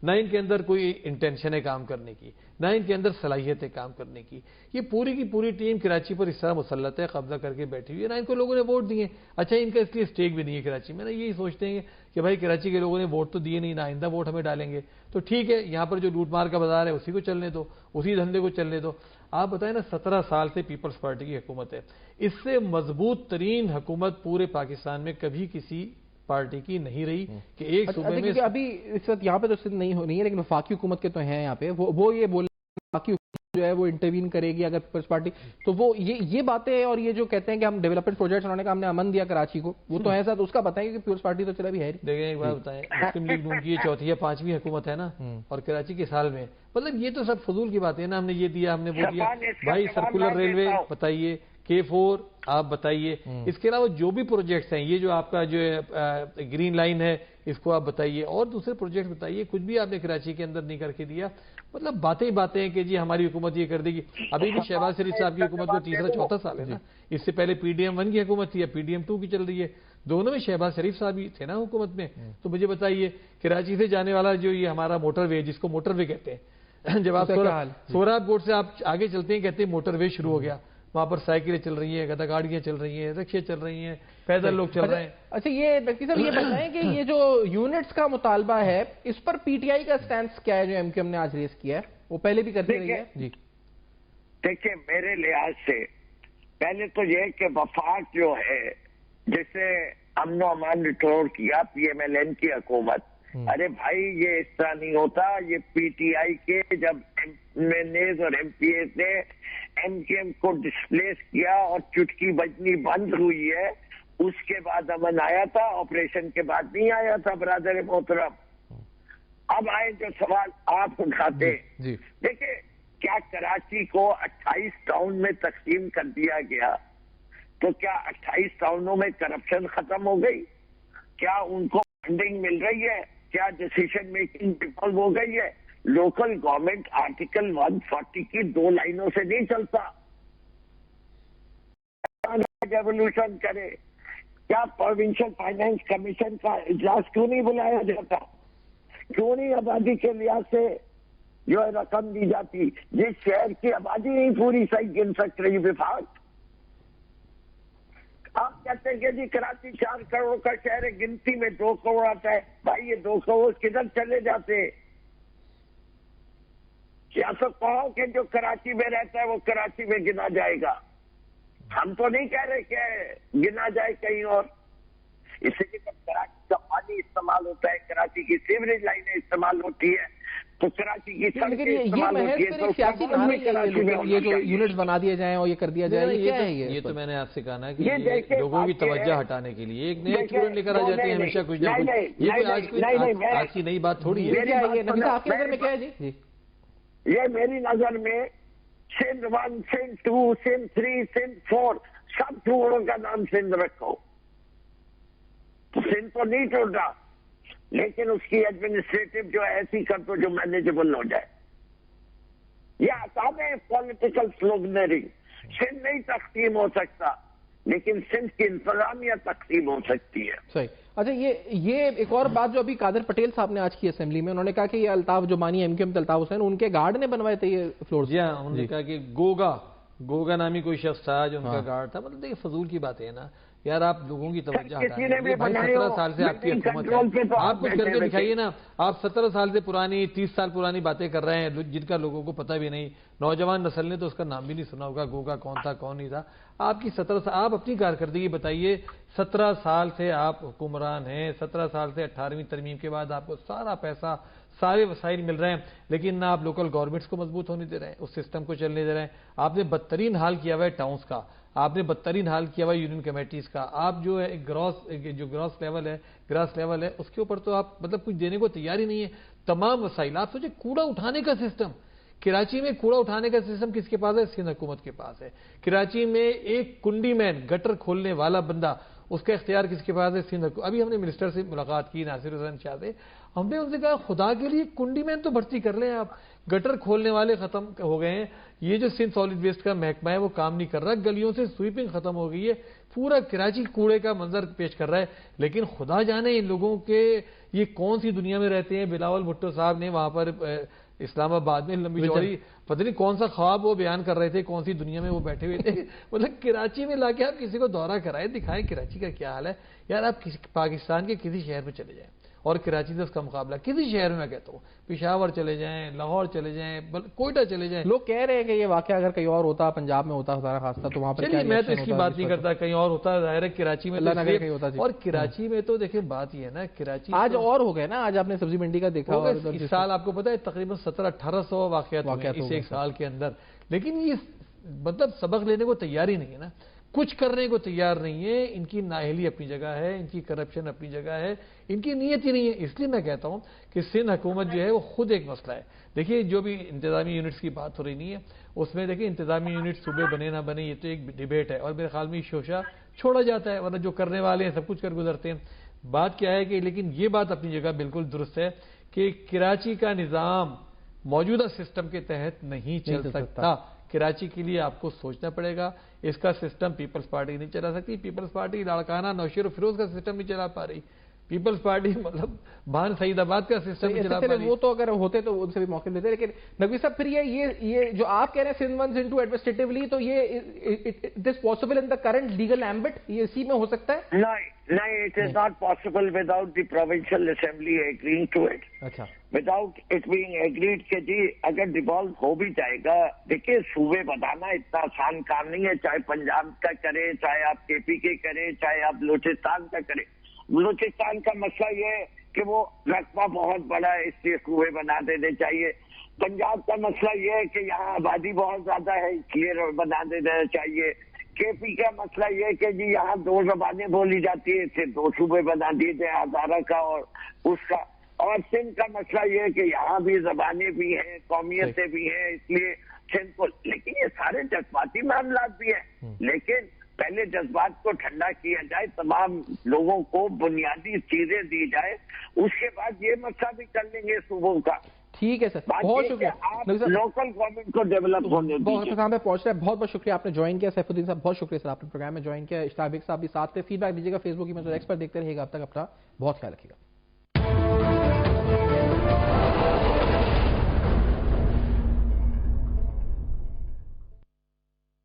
نہ ان کے اندر کوئی انٹینشن ہے کام کرنے کی، نہ ان کے اندر صلاحیت ہے کام کرنے کی. یہ پوری کی پوری ٹیم کراچی پر اس طرح مسلط ہے، قبضہ کر کے بیٹھی ہوئی ہے. نہ ان کو لوگوں نے ووٹ دیے. اچھا، ان کا اس لیے اسٹیک بھی نہیں ہے کراچی میں. نا یہی سوچتے ہیں کہ بھائی کراچی کے لوگوں نے ووٹ تو دیے نہیں، نہ آئندہ ووٹ ہمیں ڈالیں گے، تو ٹھیک ہے یہاں پر جو لوٹ مار کا بازار ہے اسی کو چلنے دو، اسی دھندے کو چلنے دو. آپ بتائیں نا، 17 سال سے پیپلز پارٹی کی حکومت ہے. اس سے مضبوط ترین حکومت پورے پاکستان میں کبھی کسی پارٹی کی نہیں رہی کہ ایک صوبے میں. ابھی اس وقت یہاں پہ تو نہیں ہونی ہے، لیکن وفاقی حکومت کے تو ہیں یہاں پہ. وہ یہ بول وفاقی حکومت جو ہے وہ انٹروین کرے گی اگر پیپلز پارٹی، تو وہ یہ باتیں، اور یہ جو کہتے ہیں کہ ہم ڈیولپمنٹ پروجیکٹس، انہوں نے کہا ہم نے امن دیا کراچی کو، وہ تو ہے ساتھ اس کا بتائیں کہ پیپلز پارٹی تو چلا بھی ہے. دیکھیں ایک بات بتائیں، مسلم لیگ نون کی یہ چوتھی یا پانچویں حکومت ہے نا، اور کراچی کے سال میں، مطلب یہ تو سب فضول کی باتیں ہیں نا. ہم نے یہ دیا، ہم نے وہ دیا. بھائی سرکولر ریلوے بتائیے، K4 آپ بتائیے، اس کے علاوہ جو بھی پروجیکٹس ہیں، یہ جو آپ کا جو گرین لائن ہے اس کو آپ بتائیے، اور دوسرے پروجیکٹ بتائیے. کچھ بھی آپ نے کراچی کے اندر نہیں کر کے دیا. مطلب باتیں باتیں ہیں کہ جی ہماری حکومت یہ کر دے گی. ابھی بھی شہباز شریف صاحب کی حکومت کو تیسرا چوتھا سال ہے نا. اس سے پہلے PDM-1 کی حکومت تھی، اب PDM-2 کی چل رہی ہے. دونوں میں شہباز شریف صاحب ہی تھے نا حکومت میں. تو مجھے بتائیے، کراچی سے جانے والا جو یہ ہمارا موٹر وے، جس کو موٹر وے کہتے ہیں، جب آپ سوراب بورڈ سے آپ آگے چلتے ہیں کہتے ہیں موٹر وے شروع ہو گیا. وہاں پر سائیکلیں چل رہی ہیں، گدا گاڑیاں چل رہی ہیں، رکشے چل رہی ہیں، پیدل لوگ چل رہے ہیں. اچھا، یہ ڈاکٹر صاحب یہ بتائیں کہ یہ جو یونٹس کا مطالبہ ہے، اس پر PTI کا سٹینس کیا ہے جو MQM نے آج ریز کیا ہے؟ وہ پہلے بھی کرتی رہی ہے. جی دیکھیں، میرے لحاظ سے پہلے تو یہ کہ وفاق جو ہے، جسے امن و امان ریٹور کیا PMLN کی حکومت، ارے بھائی یہ اس طرح نہیں ہوتا. یہ PTI کے جب MNAs اور MPAs نے MQM کو ڈسپلیس کیا اور چٹکی بجنی بند ہوئی ہے، اس کے بعد امن آیا تھا، آپریشن کے بعد نہیں آیا تھا. برادر محترم، اب آئے جو سوال آپ اٹھاتے، دیکھیں کیا کراچی کو 28 ٹاؤن میں تقسیم کر دیا گیا تو کیا 28 ٹاؤنوں میں کرپشن ختم ہو گئی؟ کیا ان کو فنڈنگ مل رہی ہے؟ کیا ڈیسیشن میکنگ ڈیفالو ہو گئی ہے؟ لوکل گورنمنٹ آرٹیکل 140 کی 2 لائنوں سے نہیں چلتا. ریولیوشن کرے. کیا پروونشل فائنانس کمیشن کا اجلاس کیوں نہیں بلایا جاتا؟ کیوں نہیں آبادی کے لحاظ سے جو ہے رقم دی جاتی؟ جس شہر کی آبادی نہیں پوری صحیح گن سک رہی وفاق. آپ کہتے ہیں کہ جی کراچی 4 کروڑ کا شہر ہے، گنتی میں 2 کروڑ آتا ہے. بھائی یہ 2 کروڑ کدھر چلے جاتے؟ یا تو کہو کہ جو کراچی میں رہتا ہے وہ کراچی میں گنا جائے گا. ہم تو نہیں کہہ رہے کہ گنا جائے کہیں اور. اس لیے جب کراچی کا پانی استعمال ہوتا ہے، کراچی کی سیوریج لائنیں استعمال ہوتی ہے، تو کراچی کی سڑکیں استعمال ہوتی ہے. تو سیاسی یہ جو یونٹس بنا دیے جائیں اور یہ کر دیا جائے، یہ تو میں نے آپ سے کہا نا کہ لوگوں کی توجہ ہٹانے کے لیے ایک نئے اسٹوڈنٹ لے کر آ جاتے ہیں ہمیشہ کچھ نہ کچھ. یہ آج کی نئی بات تھوڑی ہے. آپ کی نظر میں کیا ہے جی؟ یہ میری نظر میں سندھ 1 سندھ 2 سندھ 3 سندھ 4 سب ٹکڑوں کا نام سندھ رکھو. سندھ تو نہیں ٹوٹ رہا، لیکن اس کی ایڈمنسٹریٹو جو ایسی کر دو جو مینیجبل ہو جائے. یہ آسان ہے پولیٹیکل سلوگنری. سندھ نہیں تقسیم ہو سکتا، لیکن سندھ کی انتظامیہ تقسیم ہو سکتی ہے. صحیح. اچھا، یہ ایک اور بات جو ابھی قادر پٹیل صاحب نے آج کی اسمبلی میں، انہوں نے کہا کہ یہ الطاف جو بانی MQM الطاف حسین، ان کے گارڈ نے بنوائے تھے یہ فلورز. جی ہاں، انہوں نے کہا کہ گوگا نامی کوئی شخص تھا جو ان کا گارڈ تھا. مطلب دیکھیں فضول کی باتیں ہیں نا یار. آپ لوگوں کی توجہ ہٹانے، بھائی 17 سال سے آپ کی حکومت ہے، آپ کچھ کر کے دکھائیے نا. آپ 17 سال سے پرانی 30 سال پرانی باتیں کر رہے ہیں جن کا لوگوں کو پتہ بھی نہیں. نوجوان نسل نے تو اس کا نام بھی نہیں سنا ہوگا، گوگا کون تھا کون نہیں تھا. آپ کی 17 سال، آپ اپنی کارکردگی بتائیے. 17 سال سے آپ حکمران ہیں، 17 سال سے 18ویں ترمیم کے بعد آپ کو سارا پیسہ، سارے وسائل مل رہے ہیں، لیکن نہ آپ لوکل گورنمنٹس کو مضبوط ہونے دے رہے ہیں، اس سسٹم کو چلنے دے رہے ہیں. آپ نے بدترین حال کیا ہوا ہے ٹاؤنز کا، آپ نے بدترین حال کیا ہوا ہے یونین کمیٹیز کا. آپ جو ہے گراس لیول ہے اس کے اوپر تو آپ مطلب کچھ دینے کو تیار ہی نہیں ہے. تمام وسائل، آپ سوچیں کوڑا اٹھانے کا سسٹم، کراچی میں کوڑا اٹھانے کا سسٹم کس کے پاس ہے؟ سندھ حکومت کے پاس ہے. کراچی میں ایک کنڈی مین، گٹر کھولنے والا بندہ، اس کا اختیار کس کے پاس ہے؟ سندھ حکومت. ابھی ہم نے منسٹر سے ملاقات کی، ناصر حسین شاہ سے. ہم نے ان سے کہا خدا کے لیے کنڈی مین تو بھرتی کر لیں آپ. گٹر کھولنے والے ختم ہو گئے ہیں. یہ جو سندھ سالڈ ویسٹ کا محکمہ ہے وہ کام نہیں کر رہا. گلیوں سے سویپنگ ختم ہو گئی ہے. پورا کراچی کوڑے کا منظر پیش کر رہا ہے. لیکن خدا جانے ان لوگوں کے یہ کون سی دنیا میں رہتے ہیں. بلاول بھٹو صاحب نے وہاں پر اسلام آباد میں لمبی چوڑی پتہ نہیں کون سا خواب وہ بیان کر رہے تھے، کون سی دنیا میں وہ بیٹھے ہوئے تھے. مطلب کراچی میں لا کے آپ کسی کو دورہ کرائیں، دکھائیں کراچی کا کیا حال ہے. یار آپ پاکستان کے کسی شہر میں چلے جائیں اور کراچی سے اس کا مقابلہ کسی شہر میں کہتا ہوں، پشاور چلے جائیں، لاہور چلے جائیں، کوئٹہ چلے جائیں. لوگ کہہ رہے ہیں کہ یہ واقعہ اگر کہیں اور ہوتا، پنجاب میں ہوتا خدا خاصہ، تو وہاں پر چلیے میں تو اس کی بات نہیں کرتا، کہیں اور ہوتا ظاہر ہے. کراچی میں اور کراچی میں تو دیکھیں بات یہ ہے نا، کراچی آج اور ہو گئے نا. آج آپ نے سبزی منڈی کا دیکھا، اس سال آپ کو پتا ہے تقریباً 1700-1800 واقعات اس ایک سال کے اندر. لیکن یہ مطلب سبق لینے کو تیار ہی نہیں ہے نا، کچھ کرنے کو تیار نہیں ہے. ان کی نااہلی اپنی جگہ ہے، ان کی کرپشن اپنی جگہ ہے، ان کی نیت ہی نہیں ہے. اس لیے میں کہتا ہوں کہ سندھ حکومت جو ہے وہ خود ایک مسئلہ ہے. دیکھیے جو بھی انتظامی یونٹس کی بات ہو رہی نہیں ہے، اس میں دیکھیں انتظامی یونٹ صوبے بنے نہ بنے یہ تو ایک ڈیبیٹ ہے، اور میرے خیال میں شوشہ چھوڑا جاتا ہے، ورنہ جو کرنے والے ہیں سب کچھ کر گزرتے ہیں. بات کیا ہے کہ لیکن یہ بات اپنی جگہ بالکل درست ہے کہ کراچی کا نظام موجودہ سسٹم کے تحت نہیں چل سکتا. کراچی کے لیے آپ کو سوچنا پڑے گا. اس کا سسٹم پیپلز پارٹی نہیں چلا سکتی. پیپلز پارٹی لاڑکانہ نوشیر و فیروز کا سسٹم نہیں چلا پا رہی. پیپلز پارٹی مطلب بان سعید آباد کا سسٹم نہیں چلا پا رہی. وہ تو اگر ہوتے تو ان سے بھی موقع دیتے. لیکن نقوی صاحب پھر یہ جو آپ کہہ رہے ہیں سندھ ونز انٹو ایڈمنسٹریٹولی، تو یہ this possible in the current legal ambit, یہ اسی میں ہو سکتا ہے؟ نہیں it is not possible without the provincial assembly agreeing to it. اچھا، وداؤٹ اٹ بینگ ایگریڈ کہ جی اگر ڈیوالو ہو بھی جائے گا. دیکھیے صوبے بنانا اتنا آسان کام نہیں ہے، چاہے پنجاب کا کرے، چاہے آپ کے پی کے کرے، چاہے آپ بلوچستان کا کرے. بلوچستان کا مسئلہ یہ ہے کہ وہ رقبہ بہت بڑا ہے، اس لیے صوبے بنا دینے چاہیے. پنجاب کا مسئلہ یہ ہے کہ یہاں آبادی بہت زیادہ ہے، اس لیے بنا دینا چاہیے. کے پی کا مسئلہ یہ کہ جی یہاں 2 زبانیں بولی جاتی ہیں، اسے 2 صوبے بنا دیے جائے، ہزارہ کا اور اس کا. اور سندھ کا مسئلہ یہ ہے کہ یہاں بھی زبانیں بھی ہیں، قومیتیں بھی ہیں، اس لیے سندھ کو. لیکن یہ سارے جذباتی معاملات بھی ہیں، لیکن پہلے جذبات کو ٹھنڈا کیا جائے، تمام لوگوں کو بنیادی چیزیں دی جائے، اس کے بعد یہ مسئلہ بھی کر لیں گے صوبوں کا. ٹھیک ہے سر، بہت شکریہ. آپ لوکل گورنمنٹ کو ڈیولپ ہونے بہت کام پہ پہنچ رہا ہے. بہت بہت شکریہ آپ نے جوائن کیا. سیف الدین صاحب بہت شکریہ سر، آپ نے پروگرام میں جوائن کیا. اشتاق بیگ صاحب بھی ساتھ تھے. فیڈ بیک دیجیے گا فیس بک کی میں ایکسپرٹ دیکھتے رہیے گا. اب تک اپنا بہت خیال رکھیے گا.